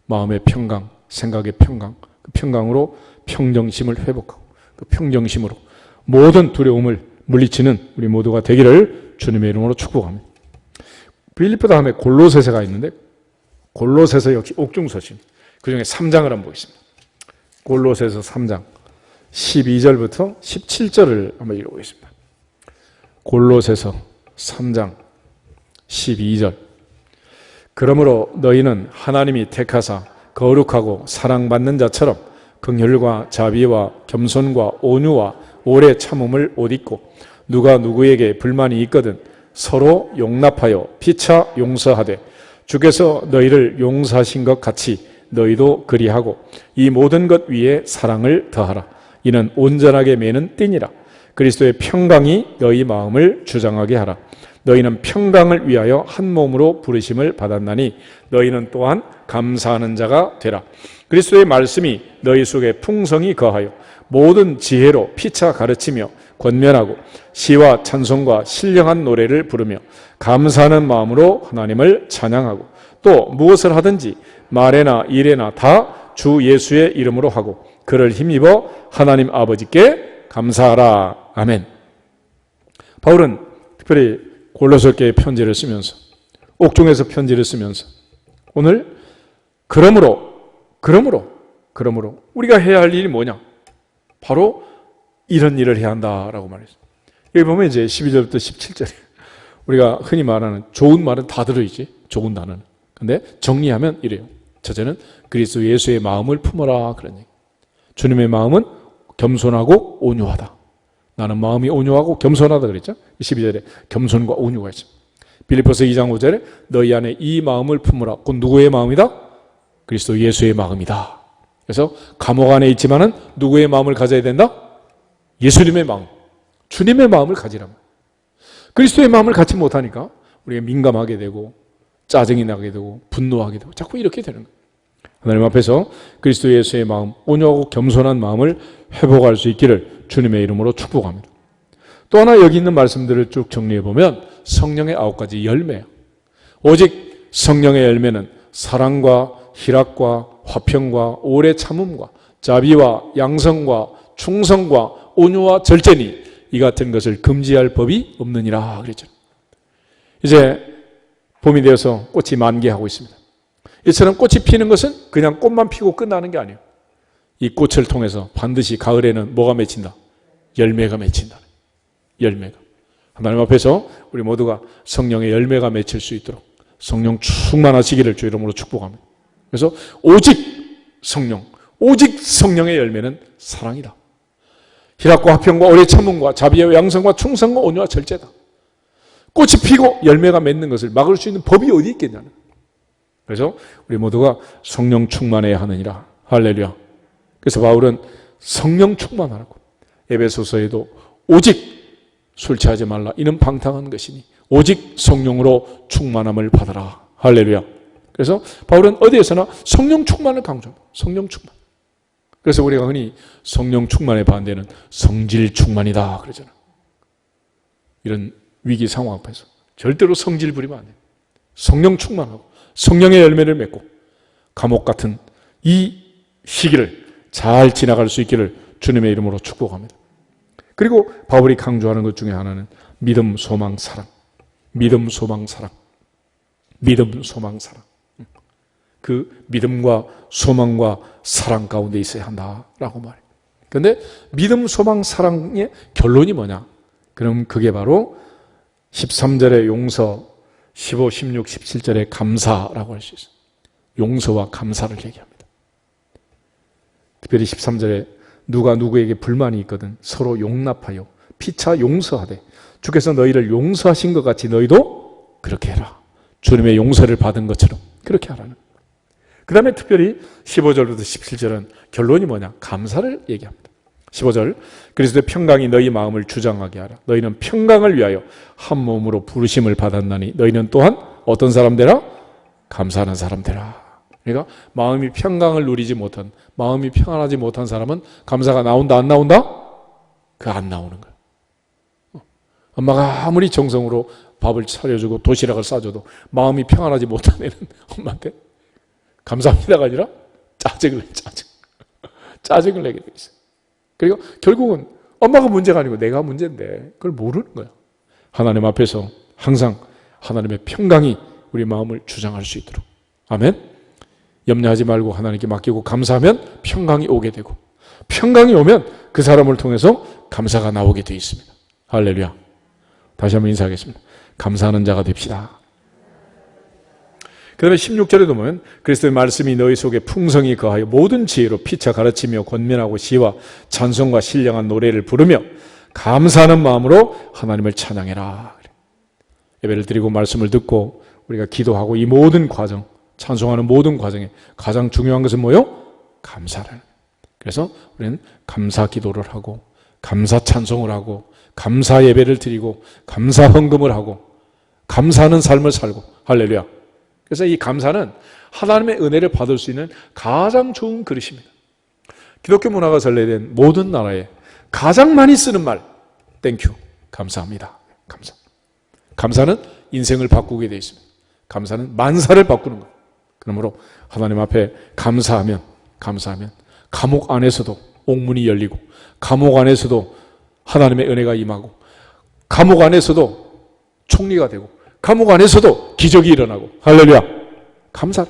마음의 평강, 생각의 평강, 그 평강으로 평정심을 회복하고 그 평정심으로 모든 두려움을 물리치는 우리 모두가 되기를 주님의 이름으로 축복합니다. 빌립보 다음에 골로새서가 있는데 골로새서 역시 옥중서신 그중에 3장을 한번 보겠습니다. 골로새서 3장 12절부터 17절을 한번 읽어보겠습니다. 골로새서 3장 12절 그러므로 너희는 하나님이 택하사 거룩하고 사랑받는 자처럼 긍휼과 자비와 겸손과 온유와 오래 참음을 옷 입고 누가 누구에게 불만이 있거든 서로 용납하여 피차 용서하되 주께서 너희를 용서하신 것 같이 너희도 그리하고 이 모든 것 위에 사랑을 더하라. 이는 온전하게 매는 띠니라. 그리스도의 평강이 너희 마음을 주장하게 하라. 너희는 평강을 위하여 한 몸으로 부르심을 받았나니 너희는 또한 감사하는 자가 되라. 그리스도의 말씀이 너희 속에 풍성히 거하여 모든 지혜로 피차 가르치며 권면하고 시와 찬송과 신령한 노래를 부르며 감사하는 마음으로 하나님을 찬양하고 또 무엇을 하든지 말에나 일에나 다 주 예수의 이름으로 하고 그를 힘입어 하나님 아버지께 감사하라. 아멘. 바울은 특별히 골로새교회 편지를 쓰면서 옥중에서 편지를 쓰면서 오늘 그러므로 우리가 해야 할 일이 뭐냐? 바로 이런 일을 해야 한다라고 말했어요. 여기 보면 이제 12절부터 17절에 우리가 흔히 말하는 좋은 말은 다 들어있지. 좋은 단어는. 근데 정리하면 이래요. 첫째는 그리스도 예수의 마음을 품어라 그런 얘기. 주님의 마음은 겸손하고 온유하다. 나는 마음이 온유하고 겸손하다 그랬죠. 12절에 겸손과 온유가 있습니다. 빌립보서 2장 5절에 너희 안에 이 마음을 품으라. 곧 누구의 마음이다? 그리스도 예수의 마음이다. 그래서 감옥 안에 있지만은 누구의 마음을 가져야 된다? 예수님의 마음, 주님의 마음을 가지라면. 그리스도의 마음을 갖지 못하니까 우리가 민감하게 되고 짜증이 나게 되고 분노하게 되고 자꾸 이렇게 되는 거예요. 하나님 앞에서 그리스도 예수의 마음, 온유하고 겸손한 마음을 회복할 수 있기를 주님의 이름으로 축복합니다. 또 하나 여기 있는 말씀들을 쭉 정리해 보면 성령의 9가지 열매예요. 오직 성령의 열매는 사랑과 희락과 화평과 오래 참음과 자비와 양성과 충성과 온유와 절제니 이 같은 것을 금지할 법이 없느니라 그랬죠. 이제 봄이 되어서 꽃이 만개하고 있습니다. 이처럼 꽃이 피는 것은 그냥 꽃만 피고 끝나는 게 아니에요. 이 꽃을 통해서 반드시 가을에는 뭐가 맺힌다? 열매가 맺힌다. 열매가. 하나님 앞에서 우리 모두가 성령의 열매가 맺힐 수 있도록 성령 충만하시기를 주 이름으로 축복합니다. 그래서 오직 성령, 오직 성령의 열매는 사랑이다. 희락과 화평과 오래 참음과 자비와 양성과 충성과 온유와 절제다. 꽃이 피고 열매가 맺는 것을 막을 수 있는 법이 어디 있겠냐는. 그래서 우리 모두가 성령 충만해야 하느니라. 할렐루야. 그래서 바울은 성령 충만하라고. 에베소서에도 오직 술 취하지 말라. 이는 방탕한 것이니 오직 성령으로 충만함을 받아라. 할렐루야. 그래서 바울은 어디에서나 성령 충만을 강조합니다. 성령 충만. 그래서 우리가 흔히 성령 충만의 반대는 성질 충만이다 그러잖아. 이런 위기 상황 앞에서 절대로 성질 부리면 안 돼요. 성령 충만하고 성령의 열매를 맺고 감옥 같은 이 시기를 잘 지나갈 수 있기를 주님의 이름으로 축복합니다. 그리고 바울이 강조하는 것 중에 하나는 믿음, 소망, 사랑. 믿음, 소망, 사랑. 믿음, 소망, 사랑. 그 믿음과 소망과 사랑 가운데 있어야 한다라고 말해요. 그런데 믿음, 소망, 사랑의 결론이 뭐냐? 그럼 그게 바로 13절의 용서, 15, 16, 17절의 감사라고 할 수 있어요. 용서와 감사를 얘기합니다. 특별히 13절에 누가 누구에게 불만이 있거든 서로 용납하여 피차 용서하되 주께서 너희를 용서하신 것 같이 너희도 그렇게 해라. 주님의 용서를 받은 것처럼 그렇게 하라는. 그 다음에 특별히 15절부터 17절은 결론이 뭐냐? 감사를 얘기합니다. 15절 그리스도의 평강이 너희 마음을 주장하게 하라. 너희는 평강을 위하여 한 몸으로 부르심을 받았나니 너희는 또한 어떤 사람 되라? 감사하는 사람 되라. 그러니까 마음이 평강을 누리지 못한, 마음이 평안하지 못한 사람은 감사가 나온다 안 나온다? 그 안 나오는 거예요. 엄마가 아무리 정성으로 밥을 차려주고 도시락을 싸줘도 마음이 평안하지 못한 애는 엄마한테 감사합니다가 아니라 짜증을 내게 돼 있어요. 그리고 결국은 엄마가 문제가 아니고 내가 문제인데 그걸 모르는 거야. 하나님 앞에서 항상 하나님의 평강이 우리 마음을 주장할 수 있도록. 아멘. 염려하지 말고 하나님께 맡기고 감사하면 평강이 오게 되고 평강이 오면 그 사람을 통해서 감사가 나오게 되어 있습니다. 할렐루야. 다시 한번 인사하겠습니다. 감사하는 자가 됩시다. 그 다음에 16절에도 보면 그리스도의 말씀이 너희 속에 풍성히 거하여 모든 지혜로 피차 가르치며 권면하고 시와 찬송과 신령한 노래를 부르며 감사하는 마음으로 하나님을 찬양해라. 예배를 드리고 말씀을 듣고 우리가 기도하고 이 모든 과정, 찬송하는 모든 과정에 가장 중요한 것은 뭐요? 감사를. 그래서 우리는 감사 기도를 하고 감사 찬송을 하고 감사 예배를 드리고 감사 헌금을 하고 감사하는 삶을 살고. 할렐루야. 그래서 이 감사는 하나님의 은혜를 받을 수 있는 가장 좋은 그릇입니다. 기독교 문화가 전래된 모든 나라에 가장 많이 쓰는 말, 땡큐, 감사합니다. 감사. 감사는 인생을 바꾸게 되어 있습니다. 감사는 만사를 바꾸는 거예요. 그러므로 하나님 앞에 감사하면 감옥 안에서도 옥문이 열리고 감옥 안에서도 하나님의 은혜가 임하고 감옥 안에서도 총리가 되고 감옥 안에서도 기적이 일어나고. 할렐루야. 감사.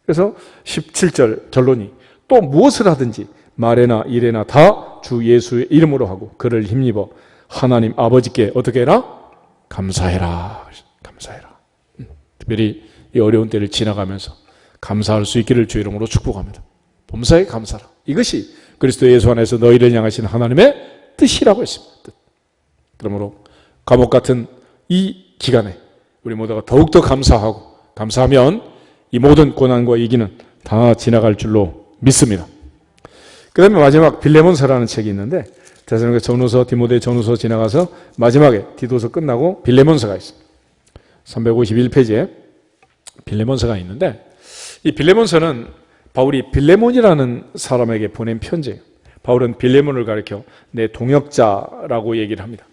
그래서 17절 결론이 또 무엇을 하든지 말에나 일에나 다 주 예수의 이름으로 하고 그를 힘입어 하나님 아버지께 어떻게 해라? 감사해라. 특별히 이 어려운 때를 지나가면서 감사할 수 있기를 주 이름으로 축복합니다. 범사에 감사라. 이것이 그리스도 예수 안에서 너희를 향하신 하나님의 뜻이라고 했습니다. 뜻. 그러므로 감옥 같은 이 기간에 우리 모두가 더욱더 감사하면 이 모든 고난과 위기는 다 지나갈 줄로 믿습니다. 그 다음에 마지막 빌레몬서라는 책이 있는데 데살로니가 전후서, 디모데 전후서 지나가서 마지막에 디도서 끝나고 빌레몬서가 있습니다. 351페이지에 빌레몬서가 있는데 이 빌레몬서는 바울이 빌레몬이라는 사람에게 보낸 편지예요. 바울은 빌레몬을 가리켜 내 동역자라고 얘기를 합니다.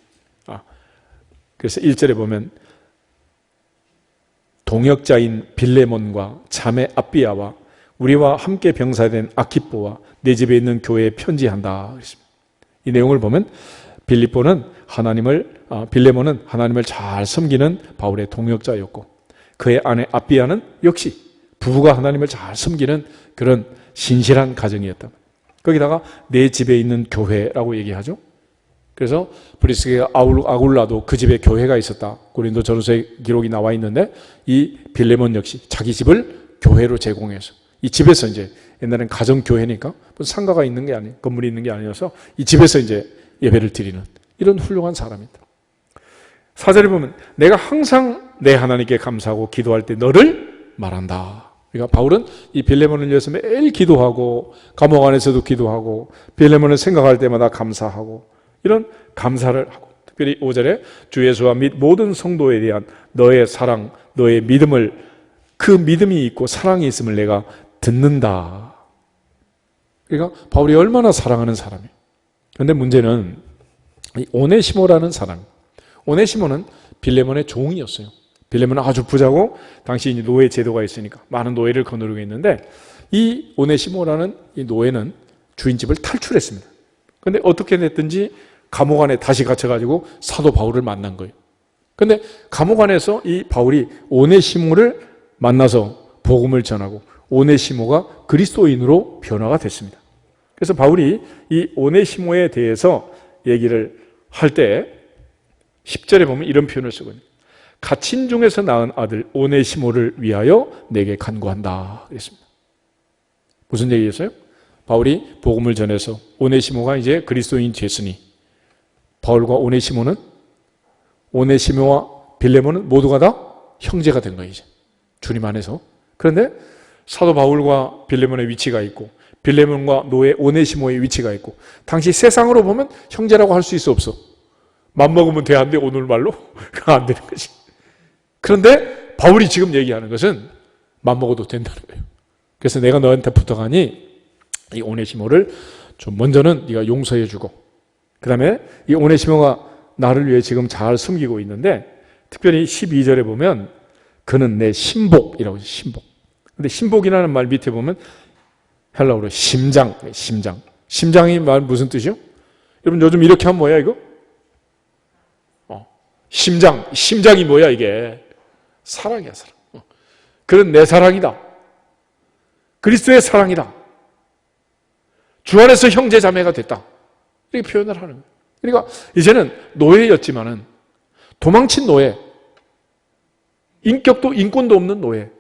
그래서 1절에 보면 동역자인 빌레몬과 자매 아비아와 우리와 함께 병사된 아키뽀와 내 집에 있는 교회에 편지한다 그랬습니다. 이 내용을 보면 빌레몬은 하나님을 잘 섬기는 바울의 동역자였고 그의 아내 아비아는 역시 부부가 하나님을 잘 섬기는 그런 신실한 가정이었다. 거기다가 내 집에 있는 교회라고 얘기하죠. 그래서 브리스게 아굴라도 그 집에 교회가 있었다. 고린도 전후서에 기록이 나와 있는데 이 빌레몬 역시 자기 집을 교회로 제공해서 이 집에서 이제 옛날엔 가정교회니까 상가가 있는 게 아니에요. 건물이 있는 게 아니어서 이 집에서 이제 예배를 드리는 이런 훌륭한 사람입니다. 4절에 보면 내가 항상 내 하나님께 감사하고 기도할 때 너를 말한다. 그러니까 바울은 이 빌레몬을 위해서 매일 기도하고 감옥 안에서도 기도하고 빌레몬을 생각할 때마다 감사하고 이런 감사를 하고, 특별히 5절에 주 예수와 및 모든 성도에 대한 너의 사랑, 너의 믿음을, 그 믿음이 있고 사랑이 있음을 내가 듣는다. 그러니까 바울이 얼마나 사랑하는 사람이에요. 그런데 문제는 이 오네시모라는 사람, 오네시모는 빌레몬의 종이었어요. 빌레몬은 아주 부자고 당시 노예 제도가 있으니까 많은 노예를 거느리고 있는데, 이 오네시모라는 이 노예는 주인집을 탈출했습니다. 그런데 어떻게 됐든지 감옥 안에 다시 갇혀가지고 사도 바울을 만난 거예요. 그런데 감옥 안에서 이 바울이 오네시모를 만나서 복음을 전하고 오네시모가 그리스도인으로 변화가 됐습니다. 그래서 바울이 이 오네시모에 대해서 얘기를 할 때 10절에 보면 이런 표현을 쓰고 있습니다. 갇힌 중에서 낳은 아들 오네시모를 위하여 내게 간구한다 그랬습니다. 무슨 얘기였어요? 바울이 복음을 전해서 오네시모가 이제 그리스도인이 됐으니 바울과 오네시모와 빌레몬은 모두가 다 형제가 된 거예요. 이제 주님 안에서. 그런데 사도 바울과 빌레몬의 위치가 있고 빌레몬과 노예 오네시모의 위치가 있고, 당시 세상으로 보면 형제라고 할 수 있어 없어? 맘먹으면 돼 안 돼? 오늘 말로? 안 되는 거지. 그런데 바울이 지금 얘기하는 것은 맘먹어도 된다는 거예요. 그래서 내가 너한테 부탁하니 이 오네시모를 좀 먼저는 네가 용서해 주고, 그 다음에 이 오네시모가 나를 위해 지금 잘 숨기고 있는데, 특별히 12절에 보면 그는 내 신복이라고 해요. 신복. 근데 신복이라는 말 밑에 보면 헬라어로 심장이 말 무슨 뜻이요? 여러분 요즘 이렇게 하면 뭐야 이거? 심장이 뭐야 이게? 사랑이야, 사랑. 그는 내 사랑이다. 그리스도의 사랑이다. 주 안에서 형제 자매가 됐다. 이렇게 표현을 하는 거예요. 그러니까 이제는 노예였지만은 도망친 노예, 인격도 인권도 없는 노예,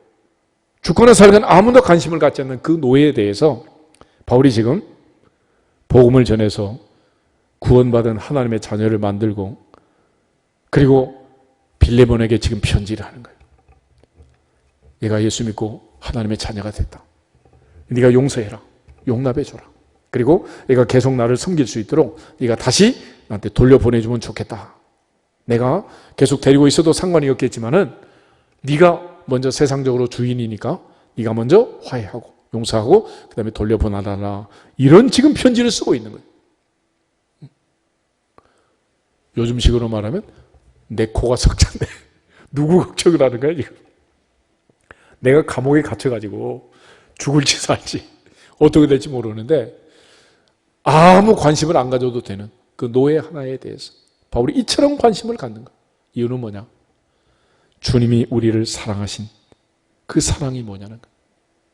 주권의 살건 아무도 관심을 갖지 않는 그 노예에 대해서 바울이 지금 복음을 전해서 구원받은 하나님의 자녀를 만들고, 그리고 빌레몬에게 지금 편지를 하는 거예요. 네가 예수 믿고 하나님의 자녀가 됐다. 네가 용서해라. 용납해줘라. 그리고 네가 계속 나를 섬길 수 있도록 네가 다시 나한테 돌려보내주면 좋겠다. 내가 계속 데리고 있어도 상관이 없겠지만은 네가 먼저 세상적으로 주인이니까 네가 먼저 화해하고 용서하고 그 다음에 돌려보내달라. 이런 지금 편지를 쓰고 있는 거예요. 요즘 식으로 말하면 내 코가 석잔데 누구 걱정을 하는 거야 지금? 내가 감옥에 갇혀가지고 죽을지 살지 어떻게 될지 모르는데 아무 관심을 안 가져도 되는 그 노예 하나에 대해서 바울이 이처럼 관심을 갖는 거야. 이유는 뭐냐? 주님이 우리를 사랑하신 그 사랑이 뭐냐는 거야.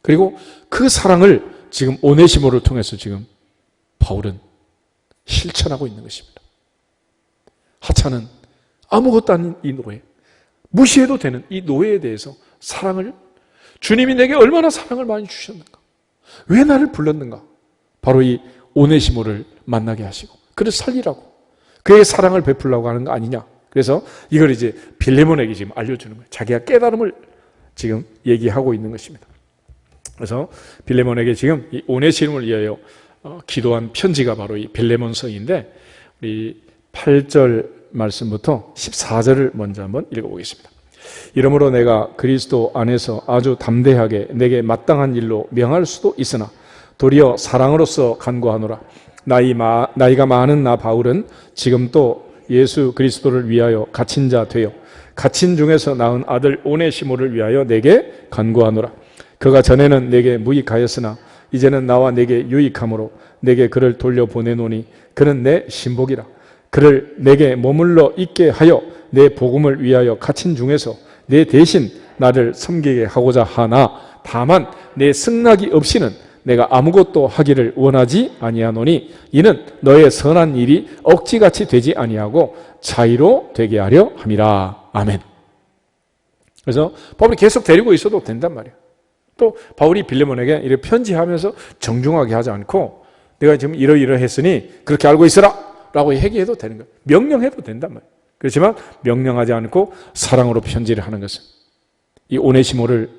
그리고 그 사랑을 지금 오네시모를 통해서 지금 바울은 실천하고 있는 것입니다. 하찮은 아무것도 아닌 이 노예, 무시해도 되는 이 노예에 대해서 사랑을, 주님이 내게 얼마나 사랑을 많이 주셨는가, 왜 나를 불렀는가, 바로 이 오네시모를 만나게 하시고 그를 살리라고, 그의 사랑을 베풀라고 하는 거 아니냐. 그래서 이걸 이제 빌레몬에게 지금 알려주는 거예요. 자기가 깨달음을 지금 얘기하고 있는 것입니다. 그래서 빌레몬에게 지금 이 오네시모를 위하여 기도한 편지가 바로 이 빌레몬서인데, 우리 8절 말씀부터 14절을 먼저 한번 읽어보겠습니다. 이러므로 내가 그리스도 안에서 아주 담대하게 내게 마땅한 일로 명할 수도 있으나 도리어 사랑으로서 간구하노라. 나이가 많은 나 바울은 지금 또 예수 그리스도를 위하여 갇힌 자 되어 갇힌 중에서 낳은 아들 오네시모를 위하여 내게 간구하노라. 그가 전에는 내게 무익하였으나 이제는 나와 내게 유익함으로 내게 그를 돌려보내노니 그는 내 신복이라. 그를 내게 머물러 있게 하여 내 복음을 위하여 갇힌 중에서 내 대신 나를 섬기게 하고자 하나 다만 내 승낙이 없이는 내가 아무것도 하기를 원하지 아니하노니 이는 너의 선한 일이 억지같이 되지 아니하고 자의로 되게 하려 함이라. 아멘. 그래서 바울이 계속 데리고 있어도 된단 말이에요. 또 바울이 빌레몬에게 이렇게 편지하면서 정중하게 하지 않고 내가 지금 이러이러했으니 그렇게 알고 있어라 라고 얘기해도 되는 거예요. 명령해도 된단 말이에요. 그렇지만 명령하지 않고 사랑으로 편지를 하는 것은 이 오네시모를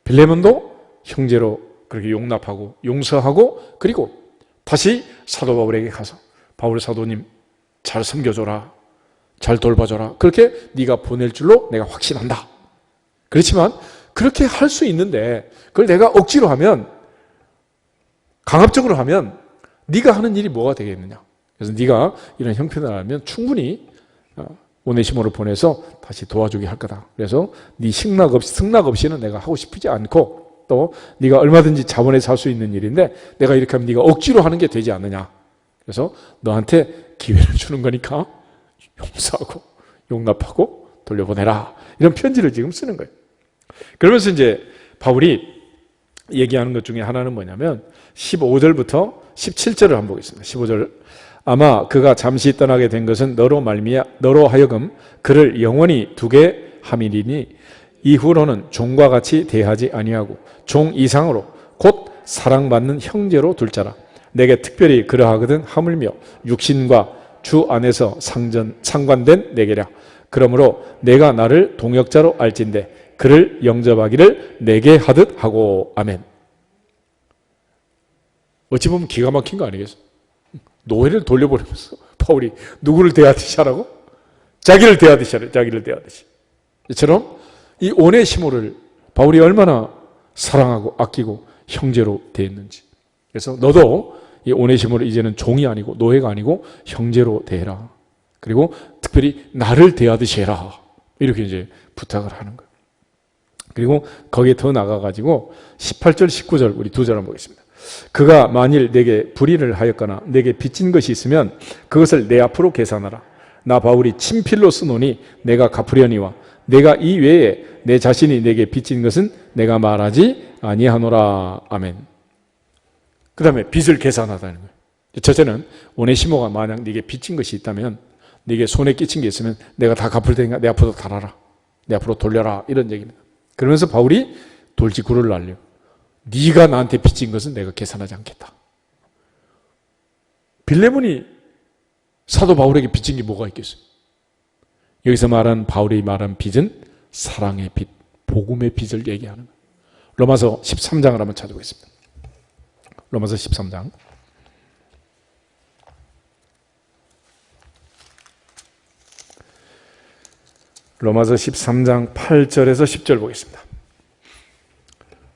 빌레몬도 형제로 그렇게 용납하고 용서하고 그리고 다시 사도 바울에게 가서 바울 사도님 잘 섬겨줘라, 잘 돌봐줘라, 그렇게 네가 보낼 줄로 내가 확신한다. 그렇지만 그렇게 할 수 있는데 그걸 내가 억지로 하면, 강압적으로 하면 네가 하는 일이 뭐가 되겠느냐. 그래서 네가 이런 형편을 알면 충분히 오네시모를 보내서 다시 도와주게 할 거다. 그래서 네 승낙 없이는 내가 하고 싶지 않고, 또 네가 얼마든지 자원해서 할 수 있는 일인데 내가 이렇게 하면 네가 억지로 하는 게 되지 않느냐. 그래서 너한테 기회를 주는 거니까 용서하고 용납하고 돌려보내라. 이런 편지를 지금 쓰는 거예요. 그러면서 이제 바울이 얘기하는 것 중에 하나는 뭐냐면 15절부터 17절을 한번 보겠습니다. 15절. 아마 그가 잠시 떠나게 된 것은 너로 하여금 그를 영원히 두게 함이리니 이후로는 종과 같이 대하지 아니하고 종 이상으로 곧 사랑받는 형제로 둘 자라. 내게 특별히 그러하거든 하물며 육신과 주 안에서 상관된 내게랴. 그러므로 내가 나를 동역자로 알진대 그를 영접하기를 내게 하듯 하고. 아멘. 어찌 보면 기가 막힌 거 아니겠어요? 노예를 돌려버리면서 바울이 누구를 대하듯이 하라고? 자기를 대하듯이 하래. 자기를 대하듯이. 이처럼 이 오네시모를 바울이 얼마나 사랑하고 아끼고 형제로 대했는지. 그래서 너도 이 오네시모를 이제는 종이 아니고 노예가 아니고 형제로 대해라. 그리고 특별히 나를 대하듯이 해라. 이렇게 이제 부탁을 하는 거예요. 그리고 거기에 더 나가가지고 18절, 19절 우리 두 절 한번 보겠습니다. 그가 만일 내게 불의를 하였거나 내게 빚진 것이 있으면 그것을 내 앞으로 계산하라. 나 바울이 친필로 쓰노니 내가 갚으려니와 내가 이 외에 내 자신이 내게 빚진 것은 내가 말하지 아니하노라. 아멘. 그 다음에 빚을 계산하다는 거예요. 첫째는 오네시모가 만약 네게 빚진 것이 있다면, 네게 손에 끼친 게 있으면 내가 다 갚을 테니까 내 앞으로 달아라, 내 앞으로 돌려라, 이런 얘기입니다. 그러면서 바울이 돌직구를 날려. 네가 나한테 빚진 것은 내가 계산하지 않겠다. 빌레몬이 사도 바울에게 빚진 게 뭐가 있겠어요? 여기서 바울이 말한 빚은 사랑의 빚, 복음의 빚을 얘기하는 거예요. 로마서 13장을 한번 찾아보겠습니다. 로마서 13장. 로마서 13장 8절에서 10절 보겠습니다.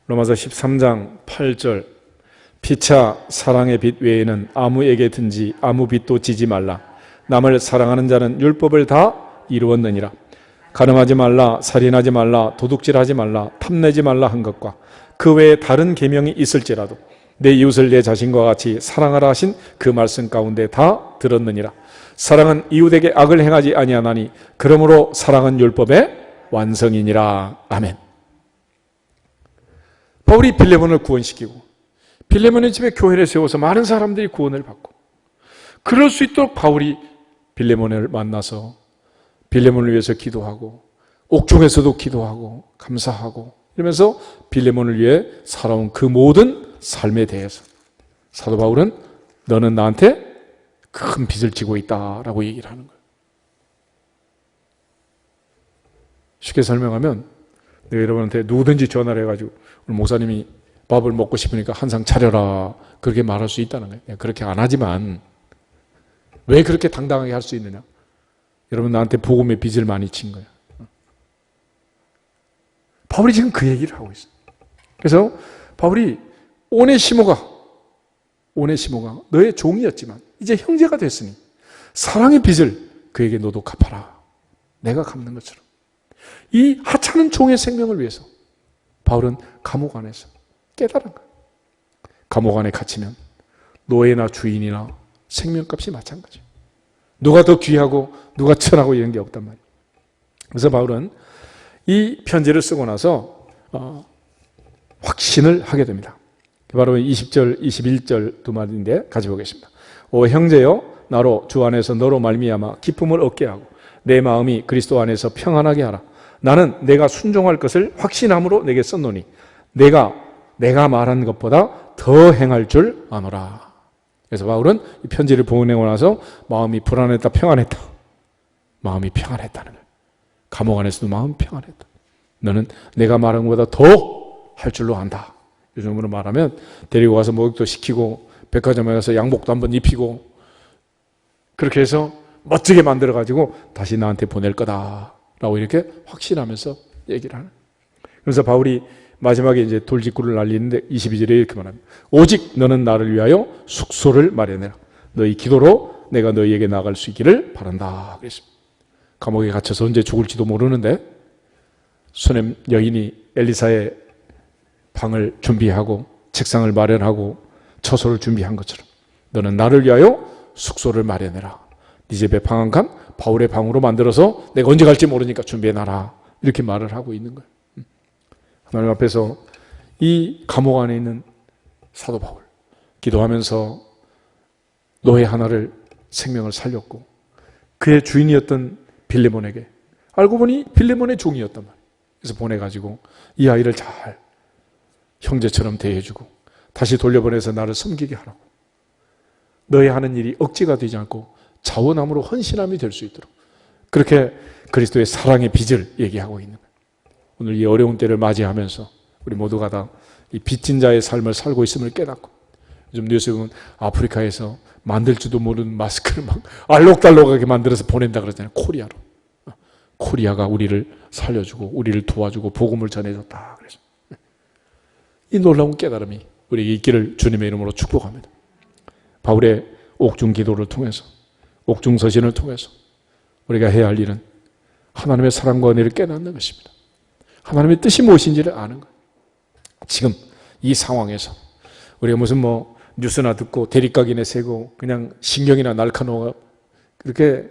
로마서 13장 8절. 피차 사랑의 빚 외에는 아무에게든지 아무 빚도 지지 말라. 남을 사랑하는 자는 율법을 다 이루었느니라. 간음하지 말라, 살인하지 말라, 도둑질하지 말라, 탐내지 말라 한 것과 그 외에 다른 계명이 있을지라도 내 이웃을 내 자신과 같이 사랑하라 하신 그 말씀 가운데 다 들었느니라. 사랑은 이웃에게 악을 행하지 아니하나니 그러므로 사랑은 율법의 완성이니라. 아멘. 바울이 빌레몬을 구원시키고 빌레몬의 집에 교회를 세워서 많은 사람들이 구원을 받고, 그럴 수 있도록 바울이 빌레몬을 만나서 빌레몬을 위해서 기도하고 옥중에서도 기도하고 감사하고 이러면서 빌레몬을 위해 살아온 그 모든 삶에 대해서 사도 바울은 너는 나한테 큰 빚을 지고 있다라고 얘기를 하는 거예요. 쉽게 설명하면 내가 여러분한테 누구든지 전화를 해가지고 오늘 목사님이 밥을 먹고 싶으니까 한 상 차려라, 그렇게 말할 수 있다는 거예요. 내가 그렇게 안 하지만 왜 그렇게 당당하게 할 수 있느냐? 여러분 나한테 복음의 빚을 많이 진 거예요. 바울이 지금 그 얘기를 하고 있어요. 그래서 바울이 오네시모가 너의 종이었지만 이제 형제가 됐으니 사랑의 빚을 그에게 너도 갚아라. 내가 갚는 것처럼. 이 하찮은 종의 생명을 위해서 바울은 감옥 안에서 깨달은 거예요. 감옥 안에 갇히면 노예나 주인이나 생명값이 마찬가지예요. 누가 더 귀하고 누가 천하고 이런 게 없단 말이에요. 그래서 바울은 이 편지를 쓰고 나서 확신을 하게 됩니다. 바로 20절, 21절 두 말인데 같이 보겠습니다. 오 형제여, 나로 주 안에서 너로 말미암아 기쁨을 얻게 하고 내 마음이 그리스도 안에서 평안하게 하라. 나는 내가 순종할 것을 확신함으로 내게 썼노니 내가 말한 것보다 더 행할 줄 아노라. 그래서 바울은 이 편지를 보내고 나서 마음이 불안했다, 평안했다. 마음이 평안했다는 거예요. 감옥 안에서도 마음이 평안했다. 너는 내가 말한 것보다 더 할 줄로 안다. 요즘으로 말하면 데리고 가서 목욕도 시키고 백화점에 가서 양복도 한번 입히고 그렇게 해서 멋지게 만들어가지고 다시 나한테 보낼 거다라고 이렇게 확신하면서 얘기를 하는. 그래서 바울이 마지막에 이제 돌직구를 날리는데 22절에 이렇게 말합니다. 오직 너는 나를 위하여 숙소를 마련해라. 너희 기도로 내가 너희에게 나아갈 수 있기를 바란다. 그랬습니다. 감옥에 갇혀서 언제 죽을지도 모르는데 수냄 여인이 엘리사의 방을 준비하고 책상을 마련하고 처소를 준비한 것처럼 너는 나를 위하여 숙소를 마련해라. 네 집에 방 한 칸 바울의 방으로 만들어서 내가 언제 갈지 모르니까 준비해놔라. 이렇게 말을 하고 있는 거예요. 하나님 앞에서 이 감옥 안에 있는 사도 바울 기도하면서 노예 하나를 생명을 살렸고 그의 주인이었던 빌레몬에게 알고 보니 빌레몬의 종이었단 말이에요. 그래서 보내가지고 이 아이를 잘 형제처럼 대해주고 다시 돌려보내서 나를 섬기게 하라고. 너의 하는 일이 억지가 되지 않고 자원함으로 헌신함이 될 수 있도록 그렇게 그리스도의 사랑의 빚을 얘기하고 있는 거예요. 오늘 이 어려운 때를 맞이하면서 우리 모두가 다 이 빚진 자의 삶을 살고 있음을 깨닫고 요즘 뉴스에 보면 아프리카에서 만들지도 모르는 마스크를 막 알록달록하게 만들어서 보낸다 그러잖아요. 코리아로. 코리아가 우리를 살려주고 우리를 도와주고 복음을 전해줬다. 그래서 이 놀라운 깨달음이 우리에게 있기를 주님의 이름으로 축복합니다. 바울의 옥중 기도를 통해서 옥중 서신을 통해서 우리가 해야 할 일은 하나님의 사랑과 은혜를 깨닫는 것입니다. 하나님의 뜻이 무엇인지를 아는 거예요. 지금 이 상황에서 우리가 무슨 뉴스나 듣고 대립각인에 세고 그냥 신경이나 날카로워 그렇게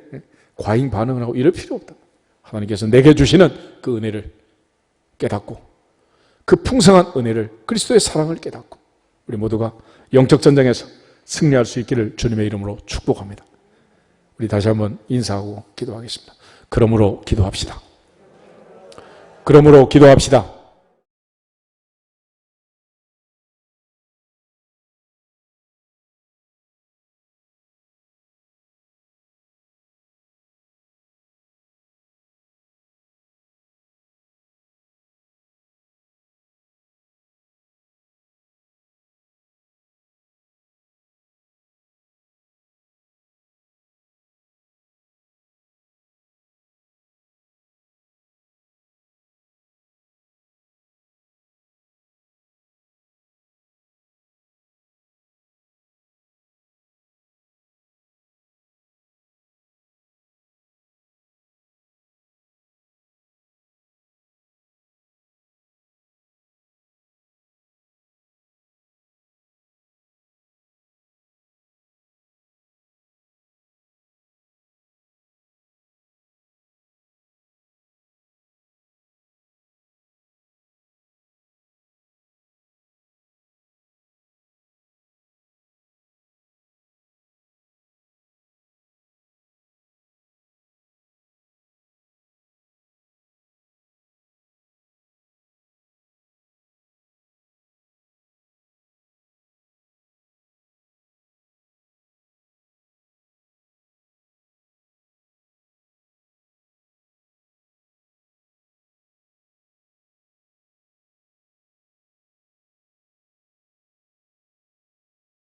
과잉 반응을 하고 이럴 필요 없다. 하나님께서 내게 주시는 그 은혜를 깨닫고 그 풍성한 은혜를 그리스도의 사랑을 깨닫고 우리 모두가 영적 전쟁에서 승리할 수 있기를 주님의 이름으로 축복합니다. 우리 다시 한번 인사하고 기도하겠습니다. 그러므로 기도합시다.